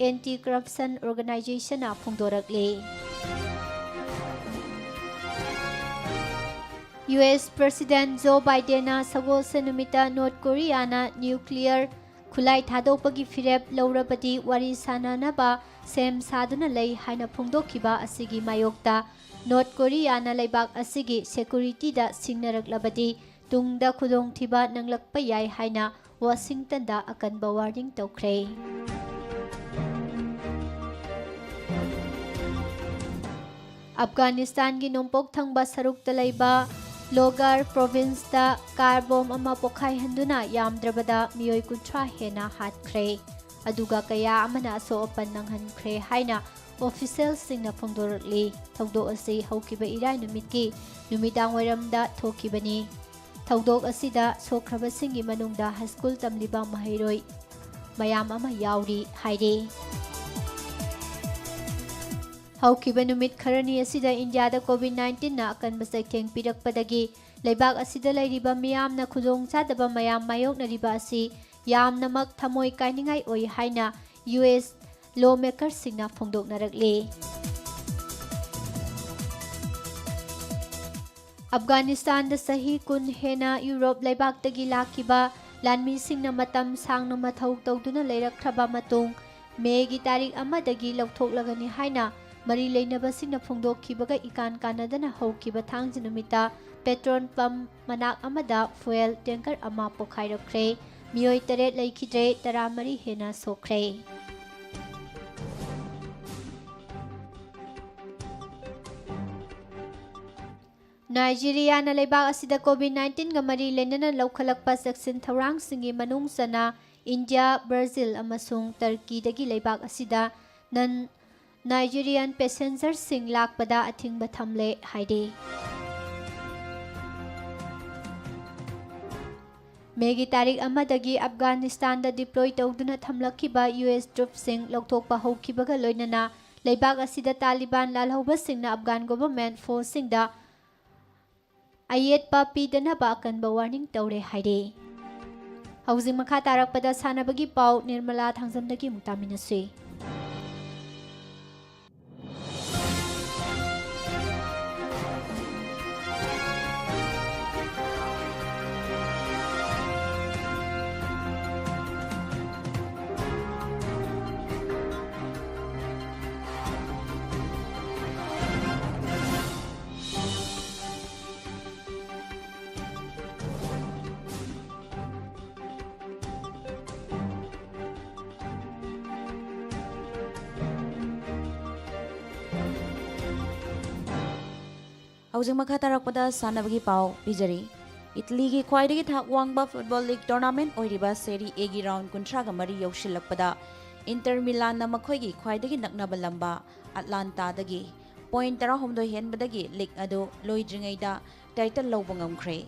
एंटी करप्शन ऑर्गेनाइजेशन फोंदोरकले। US प्रेसिडेंट जो बाइडेन सगोलसे नुमिता नॉर्थ कोरियाना न्यूक्लियर खुलाई थादोपगी फिरेप लौरबदी वारी सानानबा सेम सादुना लई हाइना फोंदोखिबा असिगी मायोक्ता नॉर्थ कोरियाना लैबाक असिगी सिक्योरिटीदा सिंगनरकलबदी तुंगदा खुदोंथिबा नंगलकपा याय हाइना वाशिंगटनदा अकनबा वार्निंग तौख्रे। अफगानिस्तान की नोंपोक थंगबा सरुकता लैबा लोगार प्रोविंस कार बोम अमा पोखाई हंदुना यामद्रबदा मियोई कुंथ्रा हेना हाटख्रे। ꯑꯗꯨꯒ ꯀꯌꯥ ꯑꯃꯅ ꯑꯁꯣꯛ-ꯑꯄꯟ ꯅꯪꯍꯟꯈ꯭ꯔꯦ ꯍꯥꯏꯅ ꯑꯣꯐꯤꯁꯤꯌꯦꯜꯁꯤꯡꯅ ꯐꯣꯡꯗꯣꯔꯛꯂꯤ꯫ ꯊꯧꯗꯣꯛ ꯑꯁꯤ ꯍꯧꯈꯤꯕ ꯏꯔꯥꯏ ꯅꯨꯃꯤꯠꯀꯤ ꯅꯨꯃꯤꯗꯥꯡꯋꯥꯏꯔꯝꯗ ꯊꯣꯛꯈꯤꯕꯅꯤ꯫ ꯊꯧꯗꯣꯛ ꯑꯁꯤꯗ ꯁꯣꯛꯈ꯭ꯔꯕꯁꯤꯡꯒꯤ ꯃꯅꯨꯡꯗ ꯍꯥꯏꯁ꯭ꯀꯨꯜ ꯇꯝꯂꯤꯕ ꯃꯍꯩꯔꯣꯏ ꯃꯌꯥꯝ ꯑꯃ ꯌꯥꯎꯔꯤ ꯍꯥꯏꯔꯤ꯫ ꯍꯧꯈꯤꯕ ꯅꯨꯃꯤꯠ ꯈꯔꯅꯤ ꯑꯁꯤꯗ ꯏꯟꯗꯤꯌꯥꯗ ꯀꯣꯚꯤꯗ-19ꯅ ꯑꯀꯟꯕ ꯆꯩꯊꯦꯡ ꯄꯤꯔꯛꯄꯗꯒꯤ ꯂꯩꯕꯥꯛ ꯑꯁꯤꯗ ꯂꯩꯔꯤꯕ ꯃꯤꯌꯥꯝꯅ ꯈꯨꯗꯣꯡꯆꯥꯗꯕ ꯃꯌꯥꯝ ꯃꯥꯌꯣꯛꯅꯔꯤꯕ ꯑꯁꯤ ꯌꯥꯝꯅꯃꯛ ꯊꯃꯣꯏ ꯀꯥꯏꯅꯤꯡꯉꯥꯏ ꯑꯣꯏ ꯍꯥꯏꯅ ꯌꯨ.ꯑꯦꯁ ꯂꯣꯃꯦꯀꯔꯁꯤꯡꯅ ꯐꯣꯡꯗꯣꯛꯅꯔꯛꯂꯤ꯫ ꯑꯐꯒꯥꯅꯤꯁꯇꯥꯟꯗ ꯆꯍꯤ 10 ꯍꯦꯟꯅ ꯌꯨꯔꯣꯞ ꯂꯩꯕꯥꯛꯇꯒꯤ ꯂꯥꯛꯈꯤꯕ ꯂꯥꯟꯃꯤꯁꯤꯡꯅ ꯃꯇꯝ ꯁꯥꯡꯅ ꯃꯊꯧ ꯇꯧꯗꯨꯅ ꯂꯩꯔꯛꯈ꯭ꯔꯕ ꯃꯇꯨꯡ ꯃꯦꯒꯤ ꯇꯥꯔꯤꯛ 1ꯗꯒꯤ ꯂꯧꯊꯣꯛꯂꯒꯅꯤ ꯍꯥꯏꯅ ꯃꯔꯤ ꯂꯩꯅꯕꯁꯤꯡꯅ ꯐꯣꯡꯗꯣꯛꯈꯤꯕꯒ ꯏꯀꯥꯟ ꯀꯥꯟꯅꯗꯅ ꯍꯧꯈꯤꯕ ꯊꯥꯡꯖ ꯅꯨꯃꯤꯠꯇ ꯄꯦꯇ꯭ꯔꯣꯜ ꯄꯝꯞ ꯃꯅꯥꯛ ꯑꯃꯗ ꯐꯨꯑꯦꯜ ꯇꯦꯡꯀꯔ ꯑꯃ ꯄꯣꯈꯥꯏꯔꯛꯈ꯭ꯔꯦ꯫ ꯃꯤꯑꯣꯏ 3 ꯂꯩꯈꯤꯗ꯭ꯔꯦ, 13 ꯍꯦꯟꯅ ꯁꯣꯛꯈ꯭ꯔꯦ꯫ ꯅꯥꯏꯖꯦꯔꯤꯌꯥꯅ ꯂꯩꯕꯥꯛ ꯑꯁꯤꯗ ꯀꯣꯚꯤꯗ-19ꯒ ꯃꯔꯤ ꯂꯩꯅꯅ ꯂꯧꯈꯠꯂꯛꯄ ꯆꯦꯛꯁꯤꯟ ꯊꯧꯔꯥꯡꯁꯤꯡꯒꯤ ꯃꯅꯨꯡ ꯆꯟꯅ ꯏꯟꯗꯤꯌꯥ, ꯕ꯭ꯔꯥꯖꯤꯜ ꯑꯃꯁꯨꯡ ꯇꯔꯀꯤꯗꯒꯤ ꯂꯩꯕꯥꯛ ꯑꯁꯤꯗ ꯅꯟ-ꯅꯥꯏꯖꯦꯔꯤꯌꯥꯟ ꯄꯦꯁꯦꯟꯖꯔꯁꯤꯡ ꯂꯥꯛꯄꯗ ꯑꯊꯤꯡꯕ ꯊꯝꯂꯦ ꯍꯥꯏꯔꯤ꯫ ꯃꯦꯒꯤ ꯇꯥꯔꯤꯛ 1ꯗꯒꯤ ꯑꯐꯒꯥꯅꯤꯁꯇꯥꯟꯗ ꯗꯤꯄ꯭ꯂꯣꯏ ꯇꯧꯗꯨꯅ ꯊꯝꯂꯛꯈꯤꯕ ꯌꯨ.ꯑꯦꯁ ꯇ꯭ꯔꯨꯞꯁꯤꯡ ꯂꯧꯊꯣꯛꯄ ꯍꯧꯈꯤꯕꯒ ꯂꯣꯏꯅꯅ ꯂꯩꯕꯥꯛ ꯑꯁꯤꯗ ꯇꯥꯂꯤꯕꯥꯟ ꯂꯥꯜꯍꯧꯕꯁꯤꯡꯅ ꯑꯐꯒꯥꯟ ꯒꯚꯔꯟꯃꯦꯟꯠ ꯐꯣꯔꯁꯁꯤꯡꯗ ꯑꯌꯦꯠꯄ ꯄꯤꯗꯅꯕ ꯑꯀꯟꯕ ꯋꯥꯔꯅꯤꯡ ꯇꯧꯔꯦ ꯍꯥꯏꯔꯤ꯫ ꯍꯧꯖꯤꯛ ꯃꯈꯥ ꯇꯥꯔꯛꯄꯗ ꯁꯥꯟꯅꯕꯒꯤ ꯄꯥꯎ ꯅꯤꯔꯃꯂꯥ ꯊꯥꯡꯖꯝꯗꯒꯤ ꯑꯃꯨꯛ ꯇꯥꯃꯤꯟꯅꯁꯤ꯫ ꯍꯧꯖꯤꯛ ꯃꯈꯥ ꯇꯥꯔꯛꯄꯗ ꯁꯥꯟꯅꯕꯒꯤ ꯄꯥꯎ ꯄꯤꯖꯔꯤ꯫ ꯏꯇꯂꯤꯒꯤ ꯈ꯭ꯋꯥꯏꯗꯒꯤ ꯊꯥꯛ ꯋꯥꯡꯕ ꯐꯨꯠꯕꯣꯜ ꯂꯤग ꯇꯣꯔꯅꯥꯃꯦꯟꯠ ꯑꯣꯏꯔꯤꯕ ꯁꯦꯔꯤ ꯑꯦꯒꯤ ꯔꯥꯎꯟ 33 ꯌꯧꯁꯤꯜꯂꯛꯄꯗ ꯏꯟꯇꯔ ꯃꯤꯂꯥꯟꯅ ꯃꯈꯣꯏꯒꯤ ꯈ꯭ꯋꯥꯏꯗꯒꯤ ꯅꯛꯅꯕ ꯂꯝꯕꯥ ꯑꯠꯂꯥꯟꯇꯥꯗꯒꯤ ꯄꯣꯏꯟꯠ 18 ꯍꯦꯟꯕꯗꯒꯤ ꯂꯤగ్ ꯑꯗꯨ ꯂꯣꯏꯗ꯭ꯔꯤꯉꯩꯗ ꯇꯥꯏꯇꯜ ꯂꯧꯕ ꯉꯝꯈ꯭ꯔꯦ꯫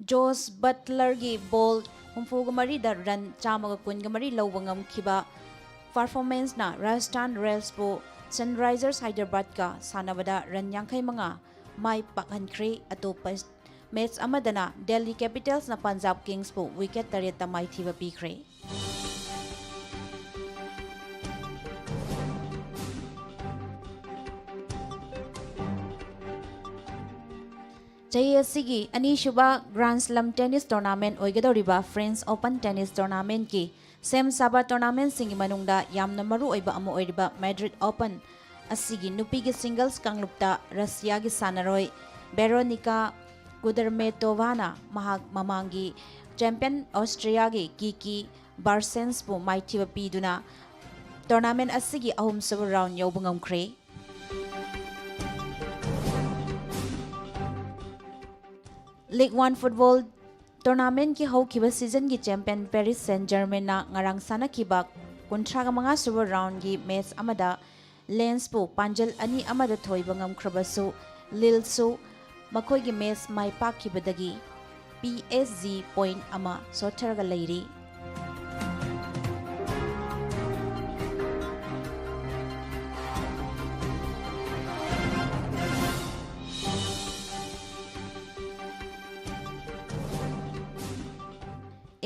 ꯖꯣꯁ ꯕꯠꯂꯔꯒꯤ ꯕꯣꯜ 64ꯗ ꯔꯟ 113 ꯂꯧꯕ ꯉꯝꯈꯤꯕ ꯄꯔꯐꯣꯔꯃꯦꯟꯁꯅ ꯔꯥꯖꯁꯊꯥꯟ ꯔꯣꯌꯦꯜꯁꯄꯨ ꯁꯟꯔꯥꯏꯖꯔꯁ ꯍꯥꯏꯗ꯭ꯔꯕꯥꯗꯀ ꯁꯥꯟꯅꯕꯗ ꯔꯟ 55 ꯃꯥꯏ ꯄꯥꯛꯍꯟꯈ꯭ꯔꯦ꯫ ꯑꯇꯣꯞꯄ ꯃꯦꯆ ꯑꯃꯗꯅ ꯗꯦꯜꯂꯤ ꯀꯦꯄꯤꯇꯦꯜꯁꯅ ꯄꯟꯖꯥꯕ ꯀꯤꯡꯁꯄꯨ ꯋꯤꯀꯦꯠ 8ꯇ ꯃꯥꯏꯊꯤꯕ ꯄꯤꯈ꯭ꯔꯦ꯫ ꯆꯍꯤ ꯑꯁꯤꯒꯤ ꯑꯅꯤꯁꯨꯕ ꯒ꯭ꯔꯥꯟꯗ ꯁ꯭ꯂꯥꯝ ꯇꯦꯅꯤꯁ ꯇꯣꯔꯅꯥꯃꯦꯟꯠ ꯑꯣꯏꯒꯗꯧꯔꯤꯕ ꯐ꯭ꯔꯦꯟꯆ ꯑꯣꯄꯟ ꯇꯦꯅꯤꯁ ꯇꯣꯔꯅꯥꯃꯦꯟꯠꯀꯤ ꯁꯦꯝ ꯁꯥꯕ ꯇꯣꯔꯅꯥꯃꯦꯟꯠꯁꯤꯡꯒꯤ ꯃꯅꯨꯡꯗ ꯌꯥꯝꯅ ꯃꯔꯨ ꯑꯣꯏꯕ ꯑꯃ ꯑꯣꯏꯔꯤꯕ ꯃꯦꯗ꯭ꯔꯤꯗ ꯑꯣꯄꯟ ꯑꯁꯤꯒꯤ ꯅꯨꯄꯤꯒꯤ ꯁꯤꯡꯒꯜꯁ ꯀꯥꯡꯂꯨꯞꯇ ꯔꯁꯤꯌꯥꯒꯤ ꯁꯥꯟꯅꯔꯣꯏ ꯚꯦꯔꯣꯅꯤꯀꯥ ꯀꯨꯗꯔꯃꯦꯇꯣꯚꯥꯅ ꯃꯍꯥꯛ ꯃꯃꯥꯡꯒꯤ ꯆꯦꯝꯄꯤꯌꯟ ꯑꯣꯁꯇ꯭ꯔꯤꯌꯥꯒꯤ ꯀꯤꯀꯤ ꯕꯥꯔꯁꯦꯟꯁꯄꯨ ꯃꯥꯏꯊꯤꯕ ꯄꯤꯗꯨꯅ ꯇꯣꯔꯅꯥꯃꯦꯟꯠ ꯑꯁꯤꯒꯤ ꯑꯍꯨꯝꯁꯨꯕ ꯔꯥꯎꯟ ꯌꯧꯕ ꯉꯝꯈ꯭ꯔꯦ꯫ ꯂꯤग 1 ꯐꯨꯠꯕꯣꯜ ꯇꯣꯔꯅꯥꯃꯦꯟꯠꯀꯤ ꯍꯧꯈꯤꯕ ꯁꯤꯖꯟꯒꯤ ꯆꯦꯝꯄꯤꯌꯟ ꯄꯦꯔꯤꯁ ꯁꯦꯟ ꯖꯔꯃꯦꯟꯅ ꯉꯔꯥꯡ ꯁꯥꯟꯅꯈꯤꯕ 35ꯁꯨꯕ ꯔꯥꯎꯟꯒꯤ ꯃꯦꯆ ꯑꯃꯗ ꯂꯦꯟꯁꯄꯨ ꯄꯥꯟꯖꯜ 2-1ꯗ ꯊꯣꯏꯕ ꯉꯝꯈ꯭ꯔꯕꯁꯨ ꯂꯤꯜꯁꯨ ꯃꯈꯣꯏꯒꯤ ꯃꯦꯆ ꯃꯥꯏ ꯄꯥꯛꯈꯤꯕꯗꯒꯤ PSG ꯄꯣꯏꯟꯠ 1 ꯁꯣꯠꯊꯔꯒ ꯂꯩꯔꯤ꯫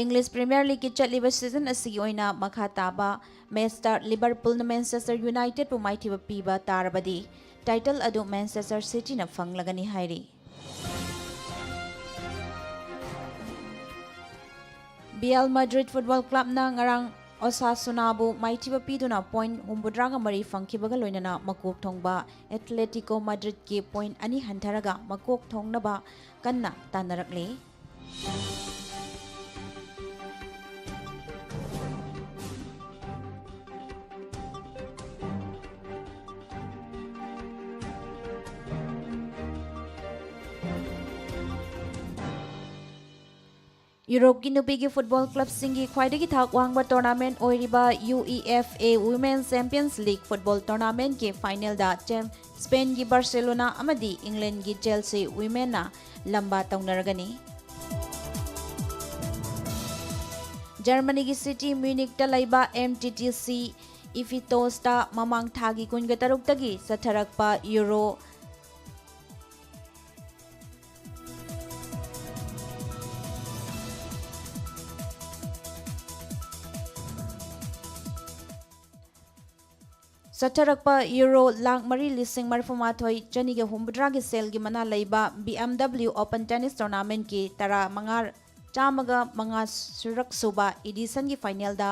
ꯏꯪꯂꯤꯁ ꯄ꯭ꯔꯤꯃꯤꯌꯔ ꯂꯤꯒꯀꯤ ꯆꯠꯂꯤꯕ ꯁꯤꯖꯟ ꯑꯁꯤꯒꯤ ꯑꯣꯏꯅ ꯃꯈꯥ ꯇꯥꯕ ꯃꯦꯆꯇ ꯂꯤꯚꯔꯄꯨꯜꯅ ꯃꯦꯟꯆꯦꯁꯇꯔ ꯌꯨꯅꯥꯏꯇꯦꯗꯄꯨ ꯃꯥꯏꯊꯤꯕ ꯄꯤꯕ ꯇꯥꯔꯕꯗꯤ ꯇꯥꯏꯇꯜ ꯑꯗꯨ ꯃꯦꯟꯆꯦꯁꯇꯔ ꯁꯤꯇꯤꯅ ꯐꯪꯂꯒꯅꯤ ꯍꯥꯏꯔꯤ꯫ ꯔꯤꯑꯦꯜ ꯃꯥꯗ꯭ꯔꯤꯗ ꯐꯨꯠꯕꯣꯜ ꯀ꯭ꯂꯕꯅ ꯉꯔꯥꯡ ꯑꯣꯁꯥꯁꯨꯅꯥꯕꯨ ꯃꯥꯏꯊꯤꯕ ꯄꯤꯗꯨꯅ ꯄꯣꯏꯟꯠ 63 ꯐꯪꯈꯤꯕꯒ ꯂꯣꯏꯅꯅ ꯃꯀꯣꯛ ꯊꯣꯡꯕ ꯑꯦꯊ꯭ꯂꯦꯇꯤꯀꯣ ꯃꯥꯗ꯭ꯔꯤꯗꯀꯤ ꯄꯣꯏꯟꯠ 2 ꯍꯟꯊꯔꯒ ꯃꯀꯣꯛ ꯊꯣꯡꯅꯕ ꯀꯟꯅ ꯇꯥꯟꯅꯔꯛꯂꯤ꯫ यूरोप की नुपीगी फुटबॉल क्लब सिंगी ख्वाइदगी थाक वांगबा टूर्नामेंट ओइरिबा UEFA women champions league football tournament के फाइनल दा स्पेन की बार्सिलोना अमदी इंग्लैंड की चेल्सी वुमेन ना लंबा तौनरगनी जर्मनी की सिटी म्यूनिक ता लैबा MTTC इफिटोस्टा ममांग थागी कुनगा तरुक्तगी सथरकपा यूरो सथरकपा यूरो लाख मरी लिसिंग मरफुमाथोई चनीगे हुम्बुद्रा के सेल की मना लैबा BMW ओपन टेनिस टूर्नामेंट की तरा मंगार चामगा मंगा सुरक सुबा एडिशन की फाइनल दा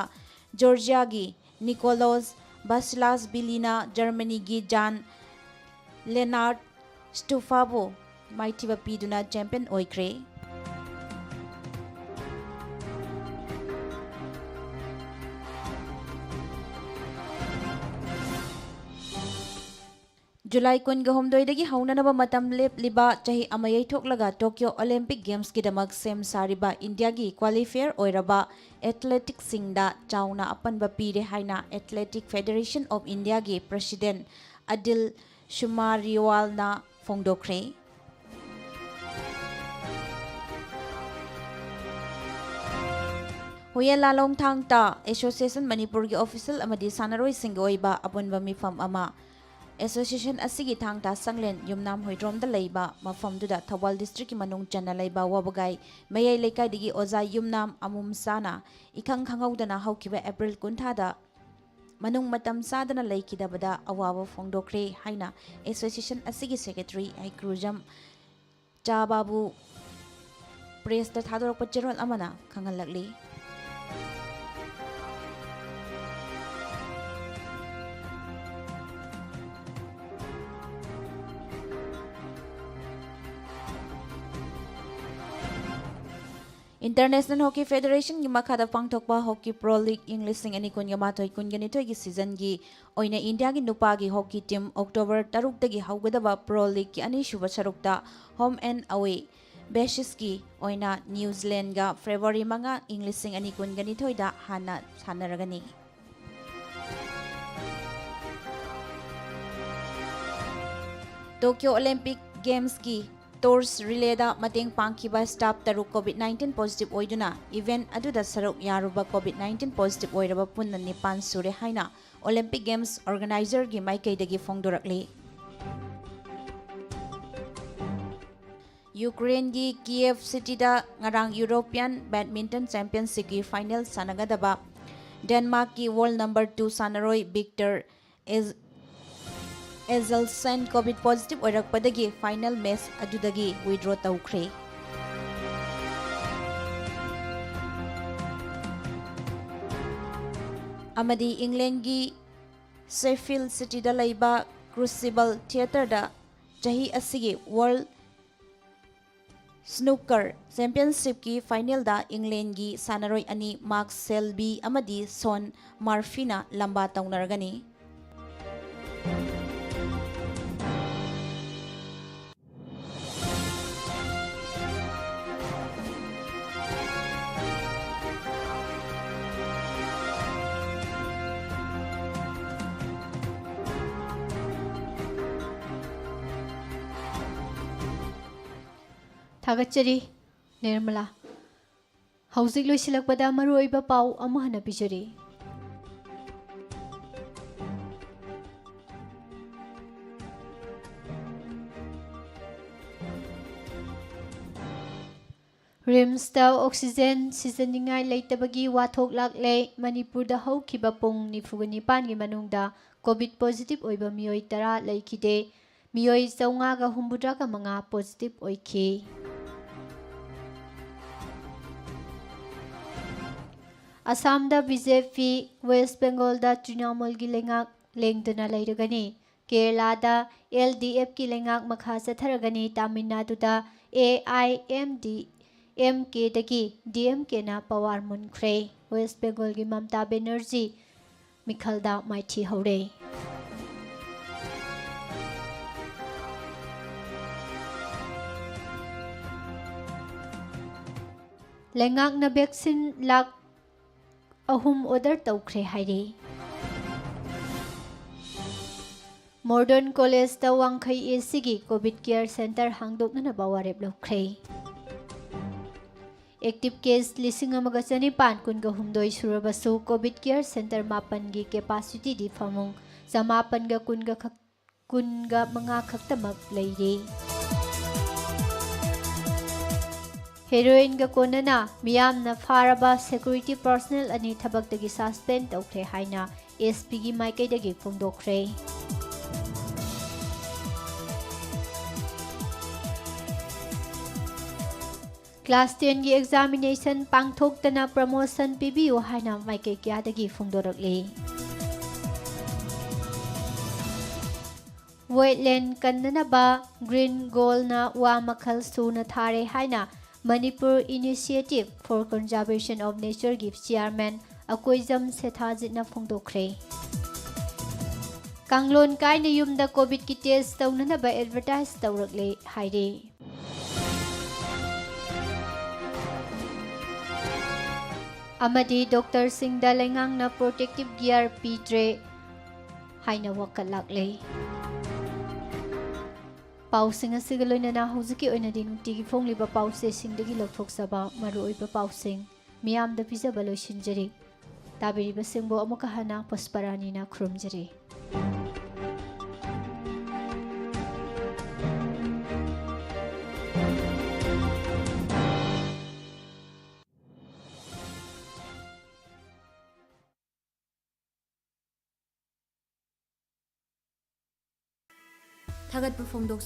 जॉर्जिया की निकोलोस बासिलास बिलिना जर्मनी की जान लेनार्ड स्टुफाबो माइथिबा पीदुना चैंपियन ओइख्रे जुलाई कुनगा हुमदोइदगी हौननबा मतम लेपलिबा चाही अमयै थोकलगा टोक्यो ओलंपिक गेम्स की दमक सेम सारिबा इंडिया की क्वालिफायर ओइरबा एथलेटिक सिंगदा चाउना अपनबा पीरे हाइना एथलेटिक फेडरेशन ऑफ इंडिया की प्रेसिडेंट अदिल शुमारिवालना फोंदोख्रे हुये लालोंग थांगता एसोसिएशन मणिपुर की ऑफिशियल अमदी सानरोई सिंग ओइबा अपुनबा मिफम अमा एसोसिएशन असिगी थांगता संगलेन युमनाम होइद्रोम द लैबा मफमदुदा थौबाल डिस्ट्रिक्ट की मनुंग चन्ना लैबा वबगाई मयै लेकाइदगी ओजा युमनाम अमुमसाना इखंग खंगौदना हौकिबा एप्रिल कुंथादा मनुंग मतम सादना लैकिदबदा अवाबा फोंदोख्रे हाइना एसोसिएशन असिगी सेक्रेटरी आइक्रुजम चाबाबु प्रेस दा थादोरप चेरोल अमना खंगललगली इंटरनेशनल हॉकी फेडरेशन की मखादा पांगथोकपा हॉकी प्रो लीग इंग लिसिंग अनि कुनगा माथोय कुनगनिथोय की सीजन की ओइना इंडिया की नुपा की हॉकी टीम अक्टोबर 3 तगी हौगदबा प्रो लीग की अनि शुभ सरुकता होम एंड अवे बेसिस की ओइना न्यूजीलैंड गा फेब्रुआरी 5 इंग लिसिंग अनि कुनगनिथोय दा हाना सानरगनी टोक्यो ओलंपिक गेम्स की टोर्स रिलेदा मतेंग पांखिबा स्टाफ तरु कोविड-19 पॉजिटिव ओइदुना इवेंट अदुदा सरुक यारुबा कोविड-19 पॉजिटिव ओइरबा पुन्ना निपान सुरे हाइना ओलंपिक गेम्स ऑर्गेनाइजर की माइकैदगी फोंदोरकली यूक्रेन की कीव सिटीदा ngarang यूरोपियन बैडमिंटन चैंपियनशिप की फाइनल सानगदबा डेनमार्क की वर्ल्ड नंबर 2 सानरोई विक्टर एजलसन कोविड पॉजिटिव ओइरकपदगी फाइनल मैच अदुदगी विड्रॉ तौख्रे अमदी इंग्लैंड की शेफील्ड सिटी दा लैबा क्रूसिबल थिएटर दा चाही असिगे वर्ल्ड स्नूकर चैंपियनशिप की फाइनल दा इंग्लैंड की सानरोई अनि मार्क सेल्बी अमदी सोन मार्फिना लंबा तौनरगनी थागतचरी निर्मला हौजिक लोइसिलकपदा मरुओइबा पाउ अमहना पिजरी रिम्सता ऑक्सीजन सिजनिंगाई लेतबगी वाथोक लाक्ले मणिपुरदा हौखिबा पुंग 94 गी मनुंगदा कोविड पॉजिटिव ओइबा मियोई 10 लेखिदे मियोई 459 पॉजिटिव ओइखि असमदा बीजेपी वेस्ट बेंगोलदा तृणमूल की लेंगाक लेंगदना लेरगनी केरलादा LDF की लेंगाक मखा चथरगनी तमिलनाडुदा AIMDMK दगी DMK ना पवार मुनख्रे वेस्ट बेंगोल की ममता बनर्जी मिखलदा माइथी हौरे ꯂꯩꯉꯥꯛꯅ ꯚꯦꯛꯁꯤꯟ ꯂꯥꯛ 3 ꯑꯣꯔꯗꯔ ꯇꯧꯈ꯭ꯔꯦ ꯍꯥꯏꯔꯤ꯫ ꯃꯣꯗꯔꯟ ꯀꯣꯂꯦꯖꯇ ꯋꯥꯡꯈꯩ ꯑꯦꯁꯤꯒꯤ ꯀꯣꯚꯤꯗ ꯀꯦꯌꯔ ꯁꯦꯟꯇꯔ ꯍꯥꯡꯗꯣꯛꯅꯅꯕ ꯋꯥꯔꯦꯞ ꯂꯧꯈ꯭ꯔꯦ꯫ ꯑꯦꯛꯇꯤꯚ ꯀꯦꯁ 19,942 ꯁꯨꯔꯕꯁꯨ ꯀꯣꯚꯤꯗ ꯀꯦꯌꯔ ꯁꯦꯟꯇꯔ 8ꯒꯤ ꯀꯦꯄꯥꯁꯤꯇꯤꯗꯤ ꯐꯃꯨꯡ 915 ꯈꯛꯇꯃꯛ ꯂꯩꯔꯤ꯫ ꯍꯦꯔꯣꯏꯟꯒ ꯀꯣꯟꯅꯅ ꯃꯤꯌꯥꯝꯅ ꯐꯥꯔꯕ ꯁꯦꯀ꯭ꯌꯨꯔꯤꯇꯤ ꯄꯔꯁꯣꯅꯦꯜ 2 ꯊꯕꯛꯇꯒꯤ ꯁꯁꯄꯦꯟ ꯇꯧꯈ꯭ꯔꯦ ꯍꯥꯏꯅ ꯑꯦꯁꯄꯤꯒꯤ ꯃꯥꯏꯀꯩꯗꯒꯤ ꯐꯣꯡꯗꯣꯛꯈ꯭ꯔꯦ꯫ ꯀ꯭ꯂꯥꯁ 10ꯒꯤ ꯑꯦꯛꯖꯥꯃꯤꯅꯦꯁꯟ ꯄꯥꯡꯊꯣꯛꯇꯅ ꯄ꯭ꯔꯃꯣꯁꯟ ꯄꯤꯕꯤꯌꯨ ꯍꯥꯏꯅ ꯃꯥꯏꯀꯩ ꯀꯌꯥꯗꯒꯤ ꯐꯣꯡꯗꯣꯔꯛꯂꯤ꯫ ꯋꯦꯠꯂꯦꯟ ꯀꯟꯅꯅꯕ ꯒ꯭ꯔꯤꯟ ꯒꯣꯜꯅ ꯋꯥ ꯃꯈꯜ ꯁꯨꯅ ꯊꯥꯔꯦ ꯍꯥꯏꯅ Manipur initiative for conservation of ꯅꯦꯆꯔꯒꯤ ꯆꯤꯌꯔꯃꯦꯟ ꯑꯀꯣꯏꯖꯝ ꯁꯦꯊꯥꯖꯤꯠꯅ ꯐꯣꯡꯗꯣꯛꯈ꯭ꯔꯦ꯫ ꯀꯥꯡꯂꯣꯟ ꯀꯥꯏꯅ ꯌꯨꯝꯗ ꯀꯣꯚꯤꯗꯀꯤ ꯇꯦꯁ ꯇꯧꯅꯅꯕ ꯑꯦꯗꯚꯔꯇꯥꯏꯖ ꯇꯧꯔꯛꯂꯦ ꯍꯥꯏꯔꯤ꯫ ꯑꯃꯗꯤ ꯗꯣꯛꯇꯔꯁꯤꯡꯗ ꯂꯩꯉꯥꯛꯅ ꯄ꯭ꯔꯣꯇꯦꯛꯇꯤꯚ ꯒꯤꯌꯔ ꯄꯤꯗ꯭ꯔꯦ ꯍꯥꯏꯅ ꯋꯥꯀꯠ ꯂꯥꯛꯂꯦ꯫ ꯄꯥꯎꯁꯤꯡ ꯑꯁꯤꯒ ꯂꯣꯏꯅꯅ ꯍꯧꯖꯤꯛꯀꯤ ꯑꯣꯏꯅꯗꯤ ꯅꯨꯡꯇꯤꯒꯤ ꯐꯣꯡꯂꯤꯕ ꯄꯥꯎꯆꯦꯁꯤꯡꯗꯒꯤ ꯂꯧꯊꯣꯛꯆꯕ ꯃꯔꯨꯑꯣꯏꯕ ꯄꯥꯎꯁꯤꯡ ꯃꯤꯌꯥꯝꯗ ꯄꯤꯖꯕ ꯂꯣꯏꯁꯤꯟꯖꯔꯤ꯫ ꯇꯥꯕꯤꯔꯤꯕꯁꯤꯡꯕꯨ ꯑꯃꯨꯛꯀ ꯍꯟꯅ ꯄꯨꯁꯄꯔꯥꯅꯤꯅ ꯈꯨꯔꯨꯝꯖꯔꯤ꯫ ꯊꯥꯒꯠꯄ ꯐꯣꯡꯗꯣꯛ